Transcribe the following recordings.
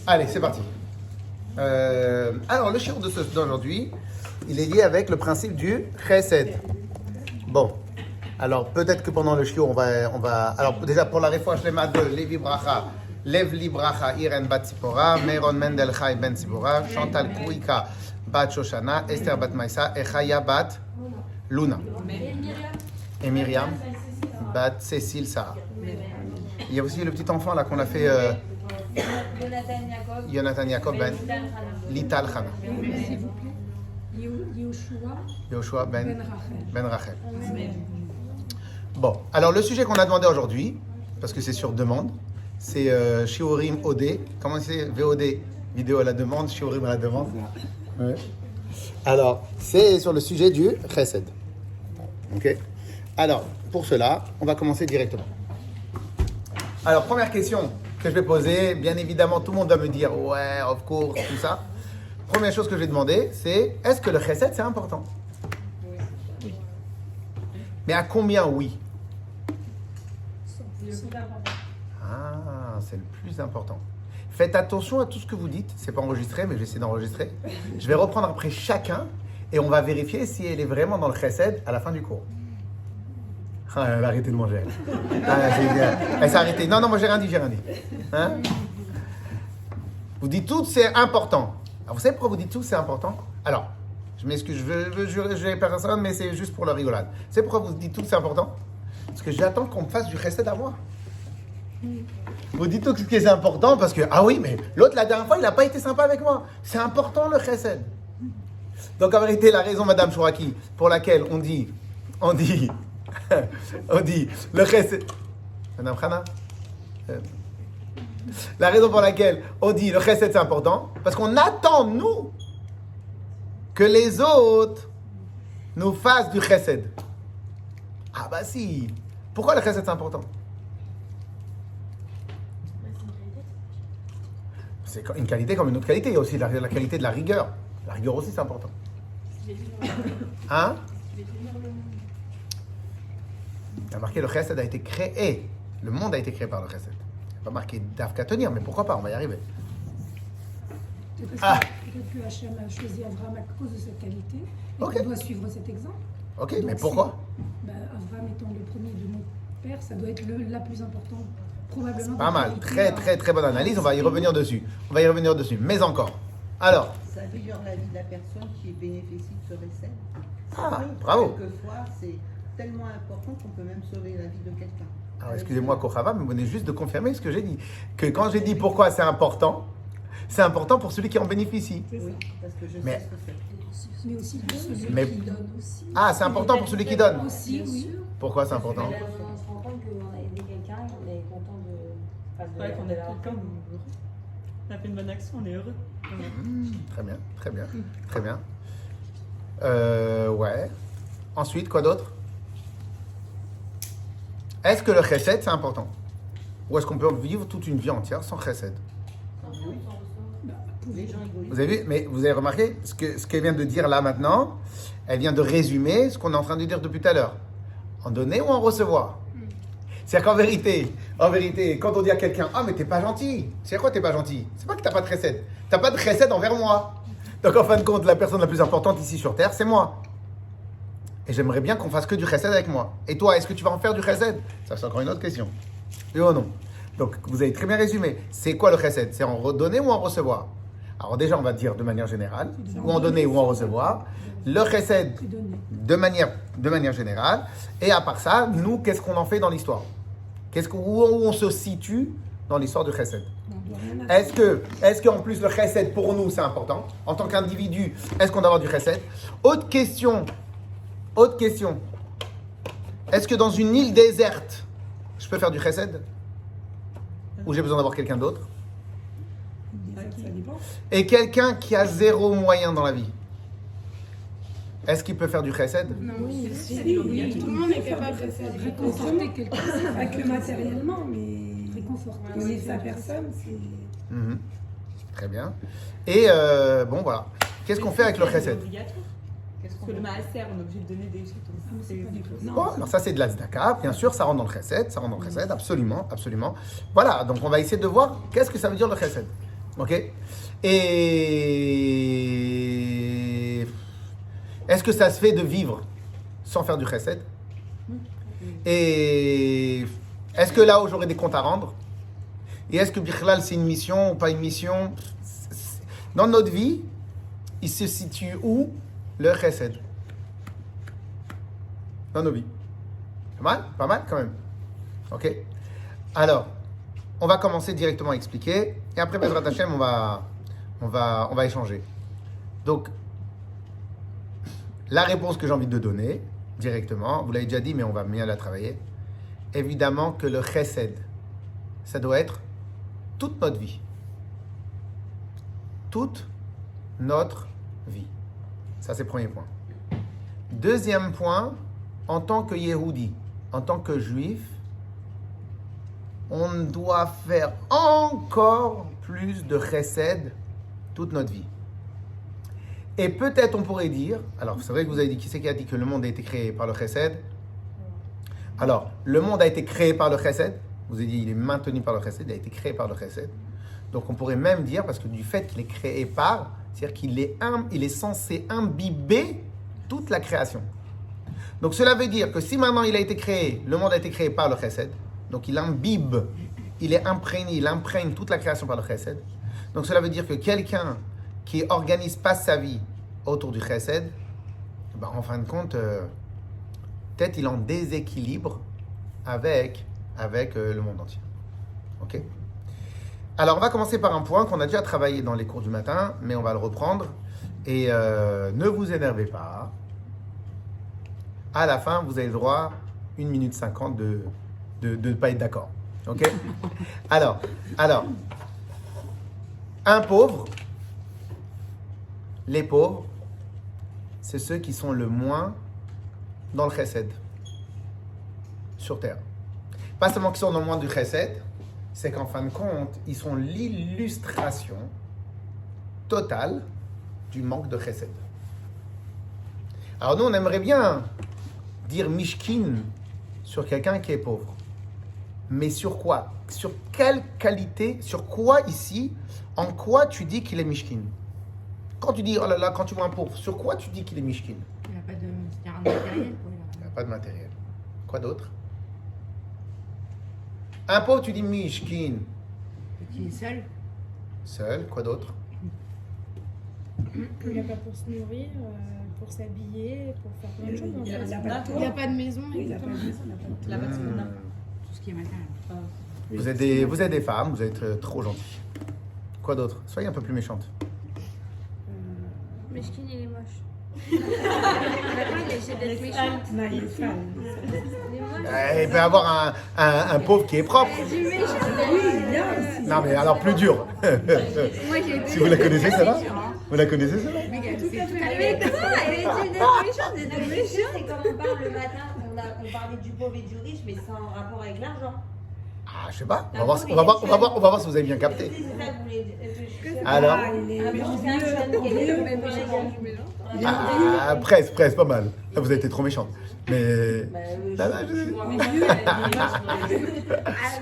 Allez, c'est parti. Alors, le shiur d'aujourd'hui, il est lié avec le principe du chesed. Bon, alors peut-être que pendant le shiur, on va... Alors déjà, pour la réfoua shlema de Levi Bracha, Levli Bracha, Iren Bat Tzipora, Meron Mendel Chai Ben Tzipora, Chantal Kouika Bat Shoshana, Esther Bat Maïsa, Echaya Bat Luna. Et Myriam Bat Cécile Sarah. Il y a aussi le petit enfant là qu'on a fait... Jonathan Yacob Ben Lital Chana. Yoshua Ben Rachel. Bon, alors le sujet qu'on a demandé aujourd'hui, parce que c'est sur demande, c'est Shiurim OD. Comment c'est VOD, vidéo à la demande, Shiurim à la demande. Ouais. Alors, c'est sur le sujet du chesed. Ok. Alors, pour cela, on va commencer directement. Alors, première question que je vais poser, bien évidemment, tout le monde va me dire « Ouais, of course, tout ça ». Première chose que je vais demander, c'est « Est-ce que le chesed, c'est important ?» Oui. Mais à combien oui? Ah, c'est le plus important. Faites attention à tout ce que vous dites. C'est pas enregistré, mais j'essaie d'enregistrer. Je vais reprendre après chacun et on va vérifier si elle est vraiment dans le chesed à la fin du cours. Ah, elle a arrêté de manger. Elle s'est arrêtée. Non, moi j'ai rien dit. Hein? Vous dites tout, c'est important. Alors, vous savez pourquoi vous dites tout, c'est important? Alors, je m'excuse, je veux jurer personne, mais c'est juste pour la rigolade. Vous savez pourquoi vous dites tout, c'est important? Parce que j'attends qu'on me fasse du chesed à moi. Vous dites tout ce qui est important parce que, ah oui, mais l'autre, la dernière fois, il n'a pas été sympa avec moi. C'est important le chesed. Donc, en vérité, la raison, Madame Chouraki, pour laquelle on dit le chesed. Madame Khana, la raison pour laquelle on dit le chesed c'est important, parce qu'on attend, nous, que les autres nous fassent du chesed. Ah bah si. Pourquoi le chesed c'est important? C'est une qualité comme une autre qualité. Il y a aussi la qualité de la rigueur. La rigueur aussi c'est important. Hein? Il y a marqué le chesed a été créé. Le monde a été créé par le chesed. Il n'y a pas marqué d'Afka tenir, mais pourquoi pas, on va y arriver. Peut-être que Hachem a choisi Abraham à cause de cette qualité. Et Okay. on doit suivre cet exemple. Ok, donc, mais pourquoi? Abraham étant le premier de nos pères, ça doit être la plus importante, probablement. Pas mal, très bonne analyse, on va y revenir dessus. Mais encore. Alors. Ça améliore la vie de la personne qui bénéficie de ce recette. Ah, bravo. Quelquefois, c'est tellement important qu'on peut même sauver la vie de quelqu'un. Alors, excusez-moi, Kochava, mais vous venez juste de confirmer ce que j'ai dit. Que quand j'ai dit pourquoi c'est important pour celui qui en bénéficie. Oui, parce que je sais ce que c'est. Mais aussi pour celui qui donne aussi. Ah, c'est important pour celui qui donne. Aussi, oui. Pourquoi c'est important? On se rend compte qu'on a aidé quelqu'un, on est content de... C'est vrai qu'on aide quelqu'un, on est heureux. On a fait une bonne action, on est heureux. Très bien. Ouais. Ensuite, quoi d'autre? Est-ce que le chesed, c'est important? Ou est-ce qu'on peut vivre toute une vie entière sans chesed? Les gens égoïstes. Vous avez vu, mais vous avez remarqué ce qu'elle vient de dire là maintenant, elle vient de résumer ce qu'on est en train de dire depuis tout à l'heure. En donner ou en recevoir? C'est-à-dire qu'en vérité, quand on dit à quelqu'un « Ah, mais t'es pas gentil », c'est à quoi t'es pas gentil? C'est pas que t'as pas de chesed. T'as pas de chesed envers moi. Donc en fin de compte, la personne la plus importante ici sur Terre, c'est moi. Et j'aimerais bien qu'on fasse que du chesed avec moi. Et toi, est-ce que tu vas en faire du chesed? Ça, c'est encore une autre question. Oui ou non? Donc, vous avez très bien résumé. C'est quoi le chesed? C'est en redonner ou en recevoir? Alors déjà, on va dire de manière générale, ou en donner ou en recevoir. Le chesed, de manière générale. Et à part ça, nous, qu'est-ce qu'on en fait dans l'histoire? Où on se situe dans l'histoire du chesed? Est-ce qu'en plus le chesed pour nous c'est important? En tant qu'individu, est-ce qu'on doit avoir du chesed? Autre question. Est-ce que dans une île déserte, je peux faire du chesed? Ou j'ai besoin d'avoir quelqu'un d'autre? Et quelqu'un qui a zéro moyen dans la vie, est-ce qu'il peut faire du chesed? Oui, tout le monde est capable de faire réconforter quelqu'un, pas que matériellement, mais réconforter sa personne, c'est... Très bien. Et bon, voilà. Qu'est-ce qu'on fait avec le chesed? Parce que le maaser, on est obligé de donner des choses. Bon, alors ça c'est de la tzedaka, bien sûr, ça rentre dans le chesed, absolument. Voilà, donc on va essayer de voir qu'est-ce que ça veut dire le chesed. Ok? Et est-ce que ça se fait de vivre sans faire du chesed? Et est-ce que là, j'aurai des comptes à rendre? Et est-ce que Bichlal, c'est une mission ou pas une mission? Dans notre vie, il se situe où le chesed? Dans nos vies. Pas mal? Pas mal quand même. Ok? Alors, on va commencer directement à expliquer. Et après, Bezrat Hashem, on va échanger. Donc, la réponse que j'ai envie de donner, directement, vous l'avez déjà dit, mais on va bien la travailler. Évidemment que le chesed, ça doit être toute notre vie. Toute notre vie. Ça, c'est le premier point. Deuxième point, en tant que Yehudi, en tant que juif, on doit faire encore plus de chesed toute notre vie. Et peut-être on pourrait dire, alors c'est vrai que vous avez dit, qui c'est qui a dit que le monde a été créé par le chesed? Alors, le monde a été créé par le chesed, vous avez dit, il est maintenu par le chesed, il a été créé par le chesed. Donc on pourrait même dire, parce que du fait qu'il est créé par, c'est-à-dire qu'il est, il est censé imbiber toute la création. Donc cela veut dire que si maintenant il a été créé, le monde a été créé par le chesed, donc il imbibe, il est imprégné, il imprègne toute la création par le chesed. Donc cela veut dire que quelqu'un qui organise pas sa vie autour du chesed, ben en fin de compte, peut-être il est en déséquilibre avec le monde entier. Ok? Alors on va commencer par un point qu'on a déjà travaillé dans les cours du matin, mais on va le reprendre. Et ne vous énervez pas. À la fin, vous avez le droit, 1 minute 50 de ne pas être d'accord. Ok? Alors, un pauvre, les pauvres, c'est ceux qui sont le moins dans le chesed sur terre. Pas seulement qu'ils sont dans le moins du chesed, c'est qu'en fin de compte, ils sont l'illustration totale du manque de chesed. Alors nous, on aimerait bien dire mishkin sur quelqu'un qui est pauvre. Mais sur quoi? Sur quelle qualité? Sur quoi ici? En quoi tu dis qu'il est mishkin? Quand tu dis, oh là là, quand tu vois un pauvre, sur quoi tu dis qu'il est mishkin? Il n'a pas de matériel. Il n'a pas de matériel. Quoi d'autre? Un pauvre, tu dis mishkin. Il est seul. Seul, quoi d'autre? Il n'a pas pour se nourrir, pour s'habiller, pour faire plein de choses. En Il a fait. pas de Il n'a pas de maison. Il n'a pas de exactement. maison, il n'a pas de La base, on a. Tout ce qui est matériel. Vous êtes des femmes, vous êtes trop gentilles. Quoi d'autre? Soyez un peu plus méchante. Meshkin, il est moche. Maintenant, il essaie d'être méchant. Non, il est sale. Il est moche. Il peut y avoir un pauvre qui est propre. Du méchant. Oui, il y a aussi. Non, mais alors plus dur. Moi, j'ai été. Si vous la connaissez, ça va? Vous la connaissez, ça va? Tout à fait. Mais comment elle essaie d'être méchante, d'être méchante? C'est comme on parle le matin, on parlait du pauvre et du riche, mais sans rapport avec l'argent. Ah, je sais pas. On va voir si vous avez bien capté. C'est ça que vous voulez dire. Alors, Ah, il est Avant, c'est un jeune qui est Même méchant. presque, pas mal. Là, vous avez été trop méchante. Mais. Ça va,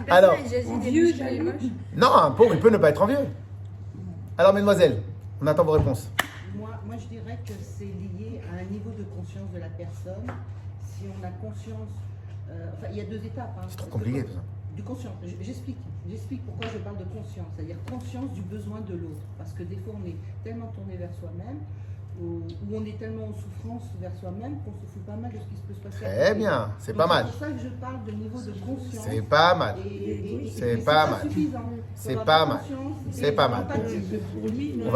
Alors, vieux, jaloux. non, un pauvre, il peut ne pas être envieux. Alors, mesdemoiselles, on attend vos réponses. Moi, je dirais que c'est lié à un niveau de conscience de la personne. Si on a conscience, enfin, il y a 2 étapes. Hein. C'est trop compliqué, tout ça. Du conscience. J'explique pourquoi je parle de conscience. C'est-à-dire conscience du besoin de l'autre. Parce que des fois, on est tellement tourné vers soi-même, ou on est tellement en souffrance vers soi-même qu'on se fout pas mal de ce qui peut se passer. Très bien, c'est pas mal. C'est pour ça que je parle de niveau de conscience. C'est pas mal. C'est pas mal. Suffisant. C'est Faudra pas de mal. conscience C'est et pas mal. d'empathie. Pour lui, non.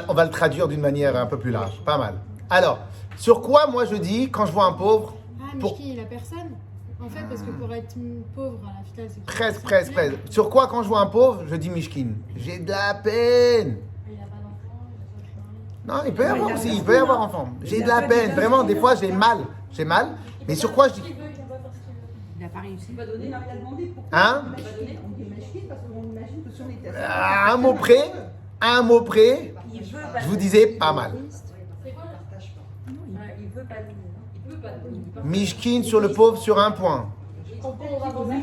On va le traduire d'une manière un peu plus large. Pas mal. Alors, sur quoi moi je dis quand je vois un pauvre? Ah, Pour- Mishkin, il a personne. En fait, parce que pour être pauvre à la finale, c'est. Presque. Sur quoi quand je vois un pauvre, je dis mishkin? J'ai de la peine. Il n'a pas d'enfant, il n'a pas de mari. Non, il peut y Ouais, avoir il a aussi, pas il peut y avoir de enfant. J'ai Il de a la pas peine, de vraiment, des fois j'ai mal. Mais sur quoi je dis? Il n'a pas réussi. Il va donner, il a demandé pourquoi. Hein? On dit machine parce qu'on imagine que sur les tests. À un mot près, Il veut je vous disais pas mal. Il veut pas donner. Mishkin sur le pauvre sur un point. On va voir ça.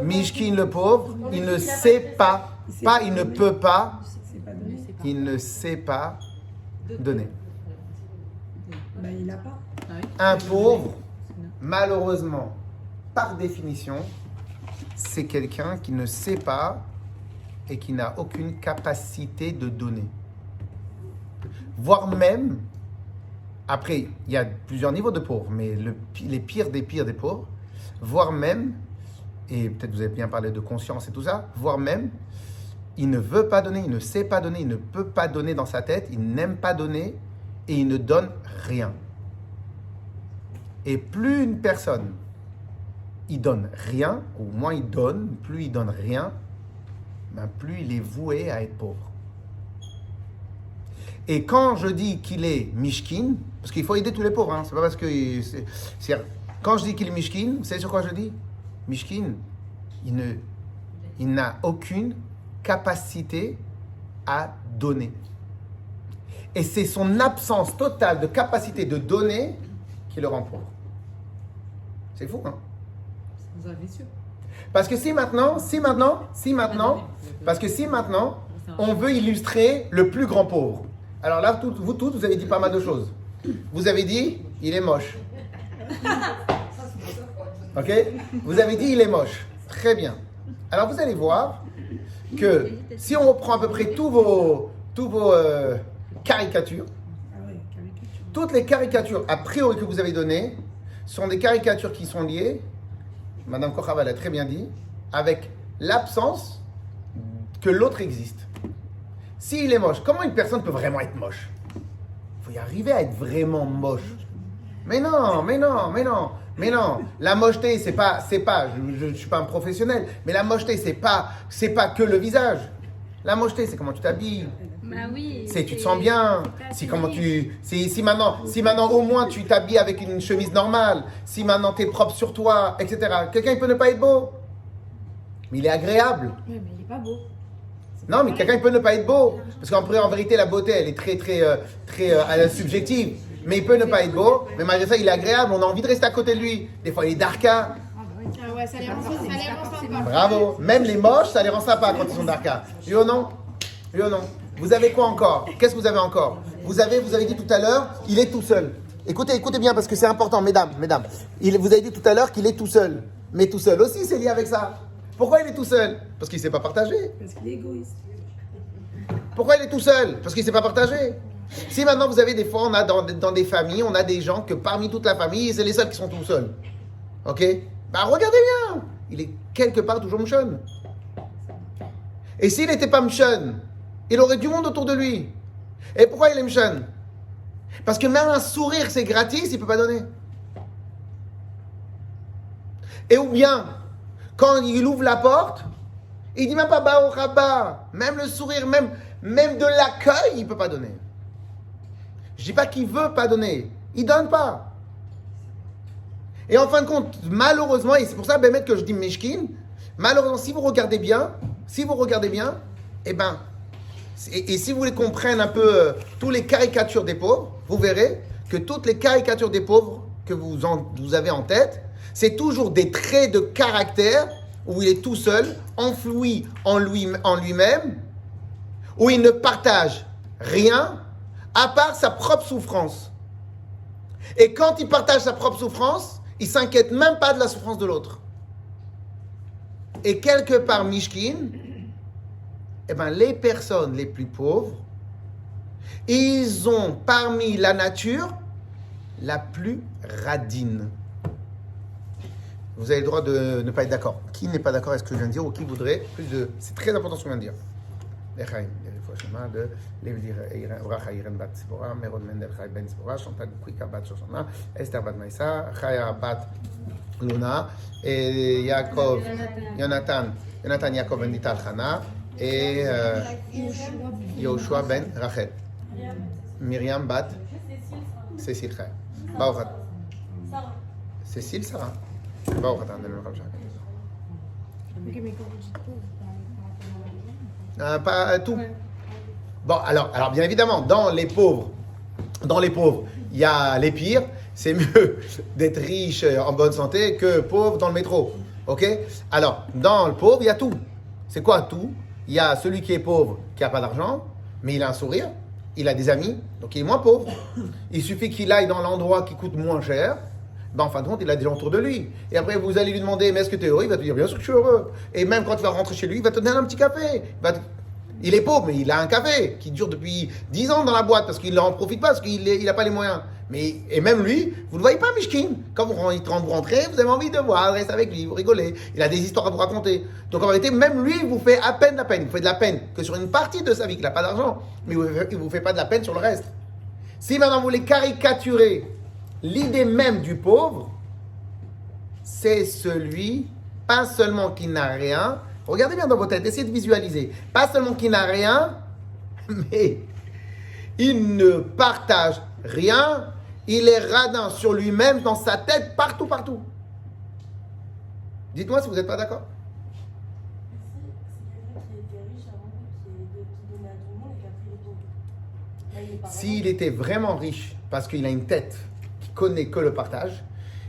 Mishkin le pauvre, il ne sait pas Pas il ne peut pas, C'est pas donné. il ne sait pas donner. Bah, il n'a pas. Un pauvre, malheureusement, par définition, c'est quelqu'un qui ne sait pas et qui n'a aucune capacité de donner. Voire même, après, il y a plusieurs niveaux de pauvres, mais les pires des pauvres, voire même, et peut-être vous avez bien parlé de conscience et tout ça, voire même, il ne veut pas donner, il ne sait pas donner, il ne peut pas donner dans sa tête, il n'aime pas donner et il ne donne rien. Et plus une personne, il donne rien, ou moins il donne, plus il donne rien, ben plus il est voué à être pauvre. Et quand je dis qu'il est mishkin, parce qu'il faut aider tous les pauvres, hein, c'est pas parce que quand je dis qu'il est mishkin, vous savez sur quoi je dis? Mishkin, il n'a aucune capacité à donner. Et c'est son absence totale de capacité de donner qui le rend pauvre. C'est fou, hein? C'est un vicieux. Parce que si maintenant, on veut illustrer le plus grand pauvre. Alors là, vous tous, vous avez dit pas mal de choses. Vous avez dit, il est moche. Ok? Vous avez dit, il est moche. Très bien. Alors vous allez voir que si on reprend à peu près tous vos caricatures, Ah ouais, caricature. toutes les caricatures a priori que vous avez données sont des caricatures qui sont liées, Madame Kochav l'a très bien dit, avec l'absence que l'autre existe. S'il est moche, comment une personne peut vraiment être moche? Il faut y arriver à être vraiment moche. Mais non. La mocheté, c'est pas. Je suis pas un professionnel, mais la mocheté, c'est pas que le visage. La mocheté, c'est comment tu t'habilles. Bah oui. C'est tu te sens bien. Si maintenant au moins tu t'habilles avec une chemise normale. Si maintenant tu es propre sur toi, etc. Quelqu'un il peut ne pas être beau, mais il est agréable. Oui, mais il n'est pas beau. Non, mais quelqu'un il peut ne pas être beau, parce qu'en vérité la beauté elle est très subjective. Mais il peut ne pas être beau, mais malgré ça il est agréable. On a envie de rester à côté de lui. Des fois il est darka. Ah ouais, ça les rend sympas. Bravo. Même les moches ça les rend sympas quand ils sont darka. Oui ou non? Oui ou non? Vous avez quoi encore? Qu'est-ce que vous avez encore? Vous avez dit tout à l'heure, il est tout seul. Écoutez bien parce que c'est important, mesdames. Vous avez dit tout à l'heure qu'il est tout seul. Mais tout seul aussi, c'est lié avec ça. Pourquoi il est tout seul? Parce qu'il ne sait pas partager. Parce qu'il est égoïste. Pourquoi il est tout seul? Parce qu'il ne sait pas partager. Si maintenant vous avez des fois, on a dans des familles, on a des gens que parmi toute la famille, c'est les seuls qui sont tout seuls. Ok? Bah regardez bien. Il est quelque part toujours mchon. Et s'il n'était pas mchon, il aurait du monde autour de lui. Et pourquoi il est mchon? Parce que même un sourire, c'est gratis, il ne peut pas donner. Et ou bien, quand il ouvre la porte, il dit même pas bah au rabat. Même le sourire, même de l'accueil, il ne peut pas donner. Je ne dis pas qu'il ne veut pas donner. Il ne donne pas. Et en fin de compte, malheureusement, et c'est pour ça Bémet que je dis Meshkin, malheureusement, si vous regardez bien, et si vous voulez qu'on prenne un peu tous les caricatures des pauvres, vous verrez que toutes les caricatures des pauvres que vous avez en tête, c'est toujours des traits de caractère où il est tout seul, enfoui en lui-même, où il ne partage rien à part sa propre souffrance. Et quand il partage sa propre souffrance, il ne s'inquiète même pas de la souffrance de l'autre. Et quelque part, Mishkin, les personnes les plus pauvres, ils ont parmi la nature la plus radine. Vous avez le droit de ne pas être d'accord. Qui n'est pas d'accord avec ce que je viens de dire ou qui voudrait plus de... C'est très important ce que je viens de dire. L'Echaim, l'Echaim, de Lévdir, Bracha, Iren, Bat, Sipora, Meron, Mendel, Chai, Ben, Sipora, Chantal, Kwika, Bat, Shoshana, Esther, Bat, Maïsa, Chaya, Bat, Luna, et Yaakov, Yonatan, Yaakov, Ben, Nital, Chana, et Yoshua, Ben, Rachel. Myriam, Bat, Cécile, Chaya. Baouchat. Cécile, Sarah. Baouchat, Andel, Rachel. Ok, mais quand vous dites pauvre, Pas tout. Bon, alors bien évidemment, dans les pauvres, il y a les pires. C'est mieux d'être riche en bonne santé que pauvre dans le métro. Ok? Alors, dans le pauvre, il y a tout. C'est quoi tout? il y a celui qui est pauvre, qui n'a pas d'argent, mais il a un sourire, il a des amis, donc il est moins pauvre. Il suffit qu'il aille dans l'endroit qui coûte moins cher, en fin de compte, il a des gens autour de lui. Et après, vous allez lui demander, mais est-ce que tu es heureux? Il va te dire, bien sûr que je suis heureux. Et même quand tu vas rentrer chez lui, il va te donner un petit café. Il est pauvre, mais il a un café qui dure depuis 10 ans dans la boîte parce qu'il n'en profite pas, parce qu'il n'a pas les moyens. Et même lui, vous ne le voyez pas, Mishkin. Quand vous rentrez, vous avez envie de voir, rester avec lui, vous rigolez. Il a des histoires à vous raconter. Donc en réalité, même lui, il vous fait à peine la peine. Il vous fait de la peine que sur une partie de sa vie, qu'il n'a pas d'argent. Mais il ne vous fait pas de la peine sur le reste. Si maintenant vous voulez caricaturer l'idée même du pauvre, c'est celui, pas seulement qui n'a rien, regardez bien dans votre tête, essayez de visualiser, pas seulement qui n'a rien, mais il ne partage rien, il est radin sur lui-même, dans sa tête, partout, partout. Dites-moi si vous n'êtes pas d'accord. S'il était vraiment riche, parce qu'il a une tête qui connaît que le partage,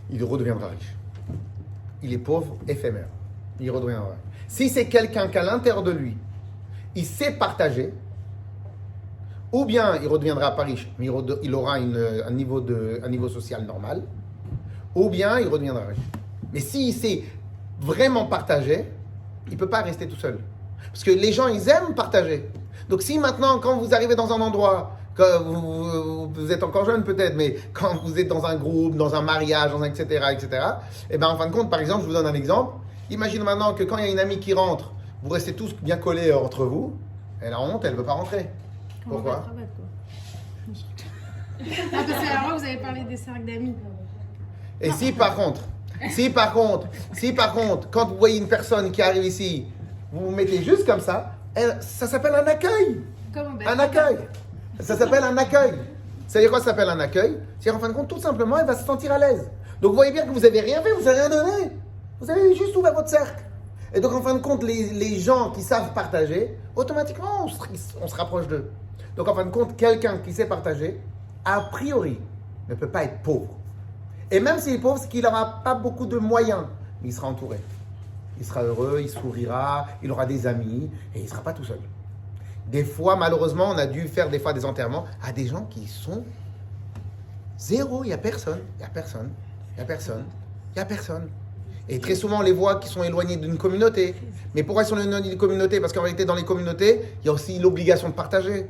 il redeviendra riche. Il est pauvre, éphémère. Il redeviendra riche. Si c'est quelqu'un qu'à l'intérieur de lui, il sait partager, ou bien il redeviendra pas riche, mais il aura un niveau social normal, ou bien il redeviendra riche. Mais s'il sait vraiment partager, il ne peut pas rester tout seul. Parce que les gens, ils aiment partager. Donc si maintenant, quand vous arrivez dans un endroit, que vous êtes encore jeune peut-être, mais quand vous êtes dans un groupe, dans un mariage, etc., et bien en fin de compte, par exemple, je vous donne un exemple. Imagine maintenant que quand il y a une amie qui rentre, vous restez tous bien collés entre vous, elle a honte, elle ne veut pas rentrer. Pourquoi? Parce que alors vous avez parlé des cercles d'amis. Et si par contre, quand vous voyez une personne qui arrive ici, vous vous mettez juste comme ça, ça s'appelle un accueil. Un accueil. Ça s'appelle un accueil. C'est-à-dire quoi ça s'appelle un accueil? C'est-à-dire en fin de compte, tout simplement, elle va se sentir à l'aise. Donc vous voyez bien que vous n'avez rien fait, vous n'avez rien donné. Vous avez juste ouvert votre cercle. Et donc en fin de compte, les gens qui savent partager, automatiquement, on se rapproche d'eux. Donc en fin de compte, quelqu'un qui sait partager, a priori, ne peut pas être pauvre. Et même s'il est pauvre, c'est qu'il n'aura pas beaucoup de moyens, mais il sera entouré. Il sera heureux, il sourira, il aura des amis, et il ne sera pas tout seul. Des fois, malheureusement, on a dû faire des fois des enterrements à des gens qui sont zéro, il n'y a personne. Et très souvent, on les voit qui sont éloignés d'une communauté. Mais pourquoi ils sont éloignés d'une communauté? Parce qu'en réalité, dans les communautés, il y a aussi l'obligation de partager.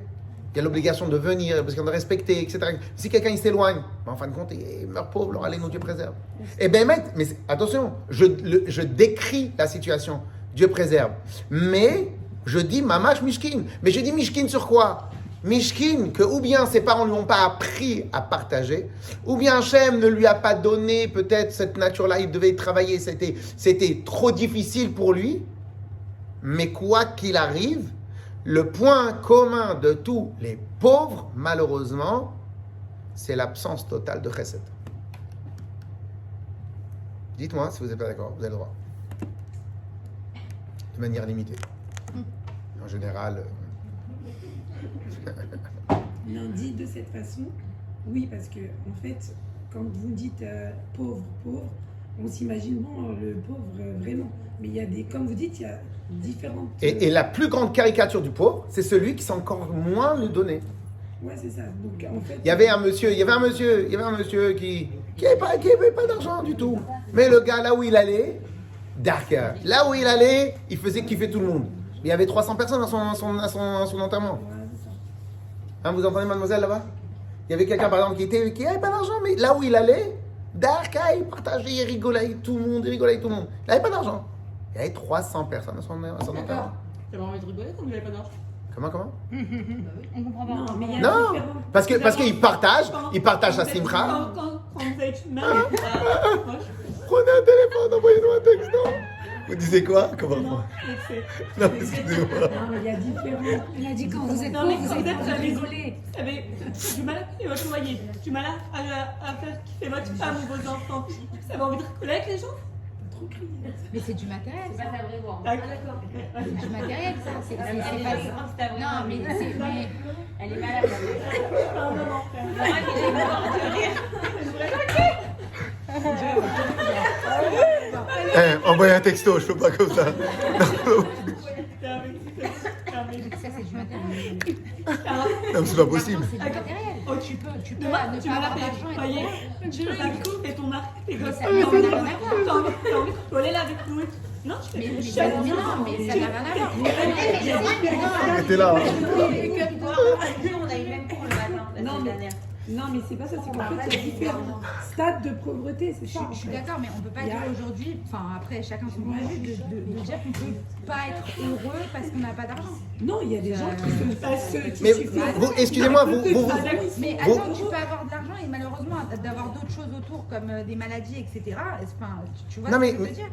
Il y a l'obligation de venir, parce qu'on doit respecter, etc. Si quelqu'un il s'éloigne, en fin de compte, il meurt pauvre, alors allez, nous Dieu préserve. Eh bien, mais attention, je décris la situation, Dieu préserve. Mais je dis mamash mishkin. Mais je dis mishkin sur quoi? Mishkin, que ou bien ses parents ne lui ont pas appris à partager, ou bien Hachem ne lui a pas donné peut-être cette nature-là, il devait travailler, c'était trop difficile pour lui. Mais quoi qu'il arrive, le point commun de tous les pauvres, malheureusement, c'est l'absence totale de chesed. Dites-moi si vous n'êtes pas d'accord, vous avez le droit. De manière limitée. En général... Non, dit de cette façon, oui, parce que en fait, quand vous dites pauvre, on s'imagine le pauvre vraiment. Mais il y a comme vous dites, il y a différentes. Et la plus grande caricature du pauvre, c'est celui qui sait encore moins lui donner. Ouais, c'est ça. Donc en fait. Il y avait un monsieur qui n'avait pas d'argent du tout. Mais le gars, là où il allait, là où il allait, il faisait kiffer tout le monde. Il y avait 300 personnes à son enterrement. Ouais, c'est ça. Hein, vous entendez mademoiselle là-bas? Il y avait quelqu'un par exemple qui n'avait pas d'argent, mais là où il allait, il partageait, il rigolait avec tout le monde. Il n'avait pas d'argent. Il y avait 300 personnes à son enterrement. T'avais envie de rigoler comme il n'avait pas d'argent? Comment? On comprend pas. Non, mais il y a Non, différentes. parce qu'il partage sa simcha. Quand vous êtes humain, Prenez un téléphone, envoyez-nous un texto. Vous disiez quoi? Comment? Non, excusez-moi. Non, mais il y a différentes. Il a dit quand vous êtes non, pauvre, mais vous quand avez vous pas êtes rigoler. du mal à payer votre loyer, du mal à faire kiffer votre femme ou vos enfants. Vous avez envie de rigoler avec les gens? Trop crier. Mais c'est du matériel, C'est ça. pas ta vraie voix. D'accord. C'est du matériel, ça. C'est Elle est pas... c'est ta vraie Non, voix. mais Elle est malade. Envoyez un texto, je peux pas comme ça. ça c'est du matériel. Non, mais c'est pas possible. L'argent, c'est du matériel. Oh, Tu peux Demain, ne tu pas m'as la avoir fait d'argent et voyez, tu fais ta coupe et ton mari, tes gosses. ça n'a rien à voir. T'as envie de rigoler là avec nous. Non, tu fais Mais chier. ça n'a rien à voir. T'es là. On a eu le même cours le matin, la Non, semaine mais- dernière. Non, mais c'est pas ça, c'est qu'en fait, il y a différents stades de pauvreté, c'est ça. en Je suis fait. d'accord, mais on peut pas Il y a- dire aujourd'hui, enfin après chacun son point de vue, de dire qu'on peut pas être heureux parce qu'on n'a pas d'argent. Non, il y a des gens qui se Mais suffisent. vous, excusez-moi, vous, Mais Vous- attends, tu peux avoir de l'argent et malheureusement d'avoir d'autres choses autour comme des maladies, etc. Enfin, tu vois Non, ce mais- que je veux dire.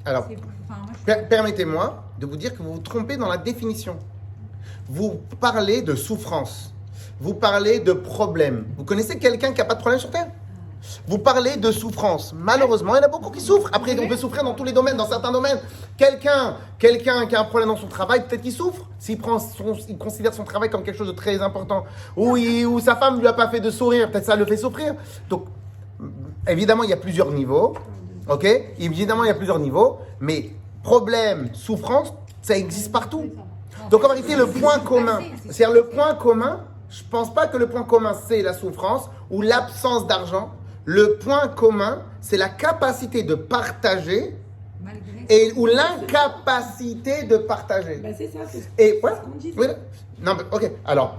alors, Enfin, moi, permettez-moi de vous dire que vous vous trompez dans la définition. Vous parlez de souffrance. Vous parlez de problème. Vous connaissez quelqu'un qui n'a pas de problème sur Terre? Vous parlez de souffrance. Malheureusement, il y en a beaucoup qui souffrent. Après, on peut souffrir dans tous les domaines, dans certains domaines. Quelqu'un qui a un problème dans son travail, peut-être qu'il souffre. Il considère son travail comme quelque chose de très important. Ou sa femme ne lui a pas fait de sourire, peut-être ça le fait souffrir. Donc, évidemment, il y a plusieurs niveaux. Ok? Évidemment, il y a plusieurs niveaux. Mais problème, souffrance, ça existe partout. Donc, en vérité, le point commun, c'est-à-dire le point commun, je ne pense pas que le point commun, c'est la souffrance ou l'absence d'argent. Le point commun, c'est la capacité de partager ou l'incapacité de partager. Bah, c'est ça, c'est ce Et ouais, qu'on dit. oui, non, mais, ok. Alors,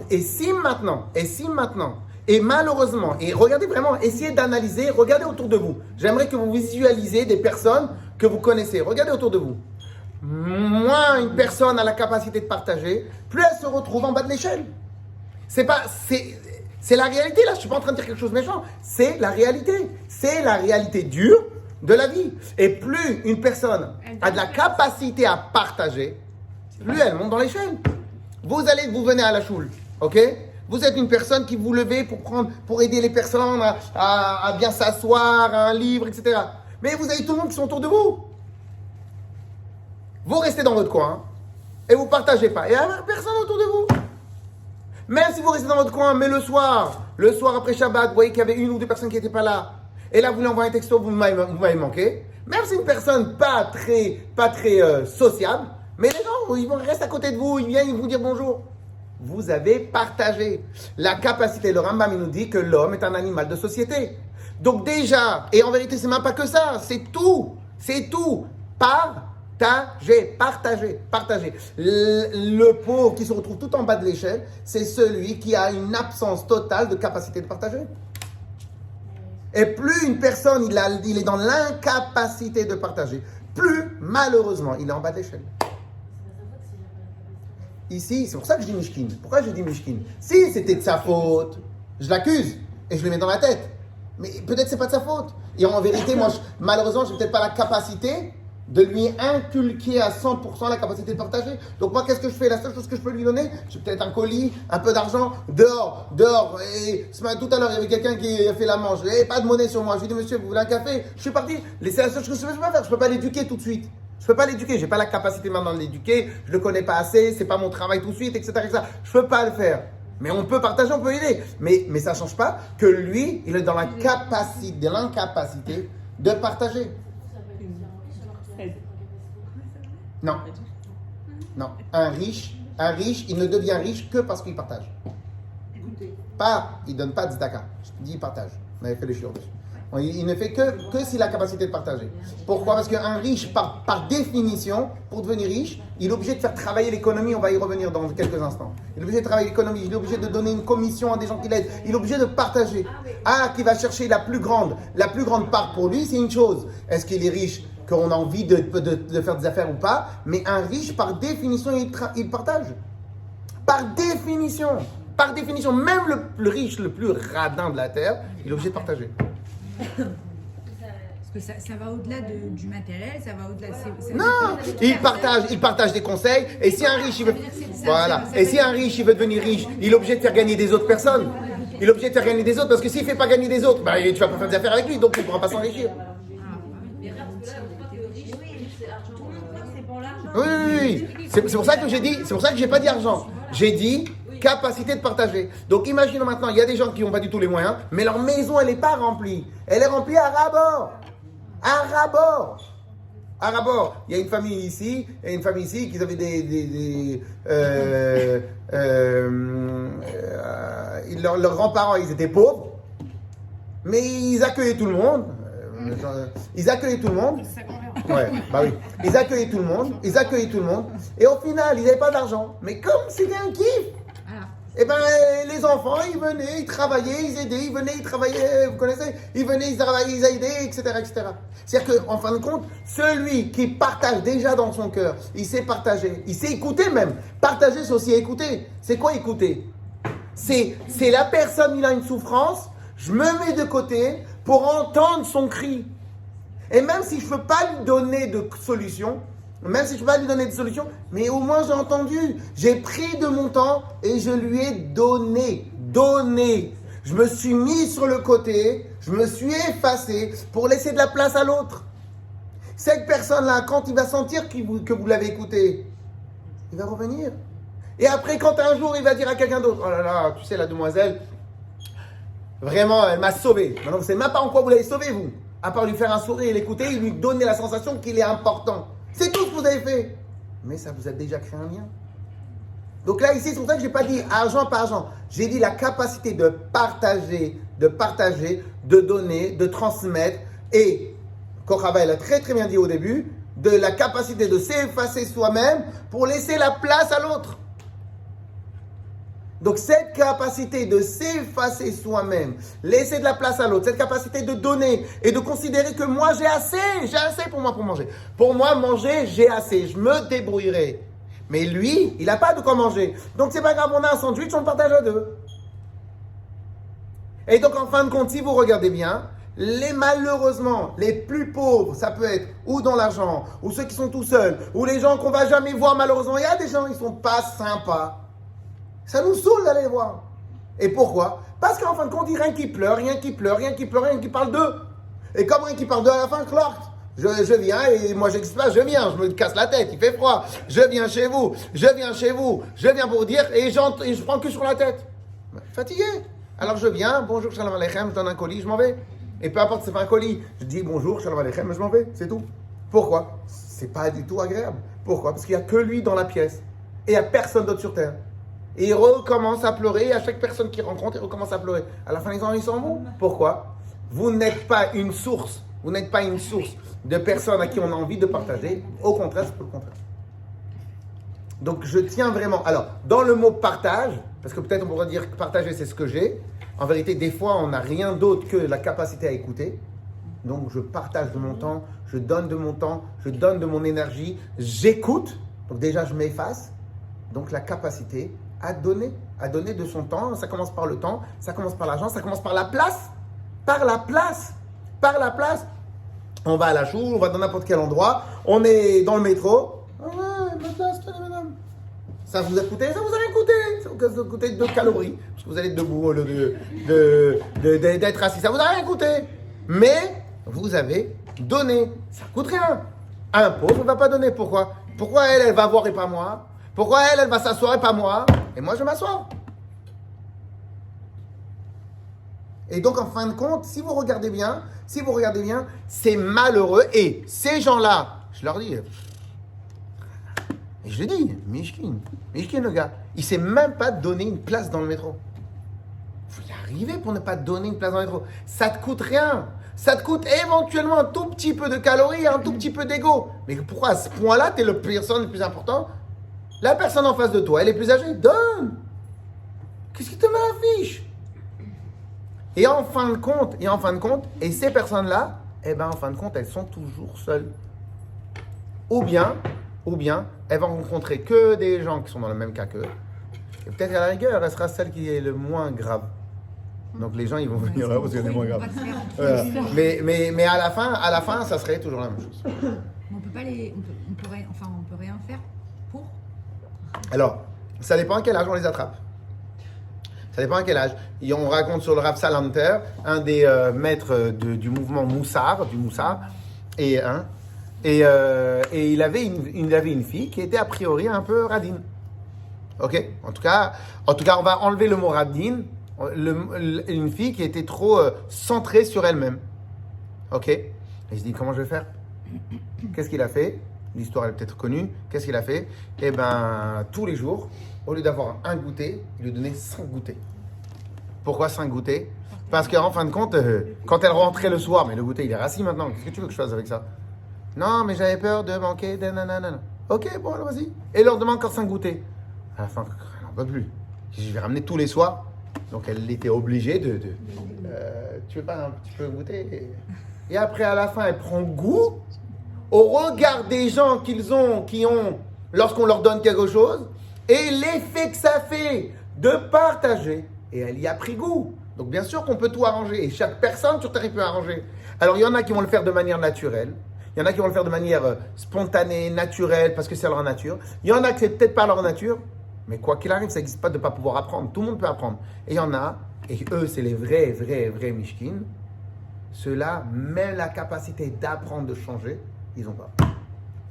et malheureusement, et regardez vraiment, essayez d'analyser, regardez autour de vous. J'aimerais que vous visualisez des personnes que vous connaissez. Regardez autour de vous. Moins une personne a la capacité de partager, plus elle se retrouve en bas de l'échelle. C'est la réalité là. Je suis pas en train de dire quelque chose de méchant. C'est la réalité. C'est la réalité dure de la vie. Et plus une personne a de la capacité à partager, plus elle monte dans l'échelle. Vous venez à la choule, ok? Vous êtes une personne qui vous levez pour aider les personnes à bien s'asseoir, à un livre, etc. Mais vous avez tout le monde qui sont autour de vous. Vous restez dans votre coin et vous ne partagez pas. Et il n'y a personne autour de vous. Même si vous restez dans votre coin, mais le soir après Shabbat, vous voyez qu'il y avait une ou deux personnes qui n'étaient pas là. Et là, vous lui envoyez un texto, vous m'avez manqué. Même si c'est une personne pas très sociable, mais les gens, ils vont rester à côté de vous, ils viennent vous dire bonjour. Vous avez partagé. La capacité, le Rambam il nous dit que l'homme est un animal de société. Donc déjà, et en vérité, c'est même pas que ça, c'est tout. Partagez. Le pauvre qui se retrouve tout en bas de l'échelle, c'est celui qui a une absence totale de capacité de partager. Et plus une personne, il est dans l'incapacité de partager, plus malheureusement, il est en bas de l'échelle. Ici, c'est pour ça que je dis Mishkin. Pourquoi je dis Mishkin? Si c'était de sa faute, je l'accuse et je le mets dans la tête. Mais peut-être c'est pas de sa faute. Et en vérité, moi, malheureusement, je n'ai peut-être pas la capacité de lui inculquer à 100% la capacité de partager. Donc moi, qu'est-ce que je fais? La seule chose que je peux lui donner, c'est peut-être un colis, un peu d'argent, dehors. Et tout à l'heure, il y avait quelqu'un qui a fait la manche. Il n'y avait pas de monnaie sur moi. Je lui ai dit, monsieur, vous voulez un café? Je suis parti. C'est la seule chose que je peux pas faire. Je ne peux pas l'éduquer tout de suite. Je ne peux pas l'éduquer. Je n'ai pas la capacité maintenant de l'éduquer. Je ne le connais pas assez. Ce n'est pas mon travail tout de suite, etc. Je ne peux pas le faire. Mais on peut partager, on peut aider. Mais ça ne change pas que lui, il est dans la capacité, l'incapacité de partager. Non. Un riche, il ne devient riche que parce qu'il partage. Il ne donne pas de tzedaka. Je dis il partage. On avait fait le chiot dessus. Il ne fait que s'il a la capacité de partager. Pourquoi? Parce qu'un riche, par définition, pour devenir riche, il est obligé de faire travailler l'économie. On va y revenir dans quelques instants. Il est obligé de travailler l'économie. Il est obligé de donner une commission à des gens qui l'aident. Il est obligé de partager. Qui va chercher la plus grande part pour lui, c'est une chose. Est-ce qu'il est riche? Qu'on a envie de faire des affaires ou pas, mais un riche, par définition, il partage. Par définition, même le riche, le plus radin de la terre, il est obligé de partager. Parce que ça va au-delà du matériel, ça va au-delà. Non, il partage des conseils. Et si un riche, il veut devenir riche, il est obligé de faire gagner des autres personnes. Il est obligé de faire gagner des autres, parce que s'il ne fait pas gagner des autres, tu vas pas faire des affaires avec lui, donc tu ne pourras pas s'enrichir. Oui. C'est pour ça que j'ai pas dit argent. J'ai dit capacité de partager. Donc imaginons maintenant, il y a des gens qui n'ont pas du tout les moyens, mais leur maison, elle n'est pas remplie. Elle est remplie à ras-bord. À rapport, il y a une famille ici et une famille ici qui avaient leurs grands-parents, ils étaient pauvres, mais ils accueillaient tout le monde. Ils accueillaient tout le monde. Ouais, bah oui. Ils accueillaient tout le monde. Et au final, ils n'avaient pas d'argent. Mais comme c'était un kiff, et ben les enfants, ils venaient, ils travaillaient, ils aidaient, ils venaient, ils travaillaient, vous connaissez, ils venaient, ils travaillaient, ils aidaient, etc., etc. C'est-à-dire qu'en fin de compte, celui qui partage déjà dans son cœur, il sait partager, il sait écouter même. Partager, c'est aussi écouter. C'est quoi écouter? C'est la personne, il a une souffrance, je me mets de côté pour entendre son cri. Et même si je ne peux pas lui donner de solution, mais au moins j'ai entendu, j'ai pris de mon temps et je lui ai donné. Je me suis mis sur le côté, je me suis effacé pour laisser de la place à l'autre. Cette personne-là, quand il va sentir que vous l'avez écouté, il va revenir. Et après, quand un jour il va dire à quelqu'un d'autre, oh là là, tu sais, la demoiselle, vraiment, elle m'a sauvé. Maintenant, vous ne savez même pas en quoi vous l'avez sauvé, vous. À part lui faire un sourire et l'écouter, il lui donner la sensation qu'il est important. C'est tout ce que vous avez fait. Mais ça vous a déjà créé un lien. Donc là, ici, c'est pour ça que je n'ai pas dit argent par argent. J'ai dit la capacité de partager, de donner, de transmettre. Et, Korava, elle a très très bien dit au début, de la capacité de s'effacer soi-même pour laisser la place à l'autre. Donc cette capacité de s'effacer soi-même, laisser de la place à l'autre, cette capacité de donner et de considérer que moi j'ai assez pour moi pour manger. Pour moi manger, j'ai assez, je me débrouillerai. Mais lui, il n'a pas de quoi manger. Donc c'est pas grave, on a un sandwich, on le partage à deux. Et donc en fin de compte, si vous regardez bien, malheureusement, les plus pauvres, ça peut être ou dans l'argent, ou ceux qui sont tout seuls, ou les gens qu'on va jamais voir malheureusement. Il y a des gens, ils sont pas sympas. Ça nous saoule d'aller les voir. Et pourquoi? Parce qu'en fin de compte, il y a rien qui pleure, rien qui parle d'eux. Et comme rien qui parle d'eux, à la fin, Clark, je viens et moi j'existe pas, je viens, je me casse la tête, il fait froid. Je viens chez vous, je viens pour vous dire et je prends que sur la tête. Fatigué. Alors je viens, bonjour, shalom aleichem, je donne un colis, je m'en vais. Et peu importe, c'est pas un colis, je dis bonjour, shalom aleichem, je m'en vais, c'est tout. Pourquoi? C'est pas du tout agréable. Pourquoi? Parce qu'il n'y a que lui dans la pièce. Et il n'y a personne d'autre sur terre. Et il recommence à pleurer, et à chaque personne qu'il rencontre, il recommence à pleurer. À la fin, ils s'en vont. Pourquoi? Vous n'êtes pas une source de personnes à qui on a envie de partager. Au contraire, c'est le contraire. Donc, je tiens vraiment... Alors, dans le mot partage, parce que peut-être on pourrait dire que partager, c'est ce que j'ai. En vérité, des fois, on n'a rien d'autre que la capacité à écouter. Donc, je partage de mon temps, je donne de mon temps, je donne de mon énergie, j'écoute. Donc, déjà, je m'efface. Donc, la capacité à donner de son temps. Ça commence par le temps, ça commence par l'argent, ça commence par la place. Par la place. On va à la choule, on va dans n'importe quel endroit, on est dans le métro. Ah ouais, ma place, tenez madame. Ça vous a coûté? Ça vous a rien coûté. Ça vous a coûté 2 calories. Parce que vous allez être debout au lieu d'être assis. Ça vous a rien coûté. Mais vous avez donné. Ça coûte rien. Un pauvre ne va pas donner. Pourquoi? Pourquoi elle va voir et pas moi? Pourquoi elle va s'asseoir et pas moi? Et moi, je m'assois. Et donc, en fin de compte, si vous regardez bien, c'est malheureux. Et ces gens-là, je leur dis, et je le dis, Mishkin le gars, il ne sait même pas donner une place dans le métro. Il faut y arriver pour ne pas donner une place dans le métro. Ça ne te coûte rien. Ça te coûte éventuellement un tout petit peu de calories, un tout petit peu d'ego. Mais pourquoi à ce point-là, tu es le personne le plus important? La personne en face de toi, elle est plus âgée, donne. Qu'est-ce qui te met la fiche? Et en fin de compte, et ces personnes-là, en fin de compte, elles sont toujours seules. Ou bien, elles vont rencontrer que des gens qui sont dans le même cas qu'eux. Et peut-être à la rigueur, elle sera celle qui est le moins grave. Donc les gens, ils vont venir là parce qu'elle est moins grave. Voilà. Mais à la fin, ça serait toujours la même chose. On peut rien faire pour. Alors, ça dépend à quel âge on les attrape. Ça dépend à quel âge. Et on raconte sur le Rav Salanter, un des maîtres du mouvement Moussar, et il avait une fille qui était a priori un peu radine. Ok. En tout cas, on va enlever le mot radine. Une fille qui était trop centrée sur elle-même. Ok. Et je dis comment je vais faire? Qu'est-ce qu'il a fait? L'histoire est peut-être connue. Qu'est-ce qu'il a fait? Eh ben, tous les jours, au lieu d'avoir un goûter, il lui donnait 5 goûters. Pourquoi 5 goûters? Parce qu'en fin de compte, quand elle rentrait le soir, mais le goûter il est rassis maintenant, qu'est-ce que tu veux que je fasse avec ça? Non, mais j'avais peur de manquer de nanana. Ok, bon, alors vas-y. Et leur demande encore 5 goûters. À la fin, elle n'en peut plus. Je vais ramener tous les soirs. Donc elle était obligée de tu veux pas un petit peu goûter? Et après, à la fin, elle prend goût au regard des gens qui ont, lorsqu'on leur donne quelque chose, et l'effet que ça fait de partager. Et elle y a pris goût. Donc bien sûr qu'on peut tout arranger. Et chaque personne sur Terre peut arranger. Alors il y en a qui vont le faire de manière naturelle. Il y en a qui vont le faire de manière spontanée, naturelle, parce que c'est leur nature. Il y en a qui c'est peut-être pas leur nature. Mais quoi qu'il arrive, ça n'existe pas de ne pas pouvoir apprendre. Tout le monde peut apprendre. Et il y en a, et eux, c'est les vrais mishkin. Ceux-là, même la capacité d'apprendre, de changer, ils n'ont pas.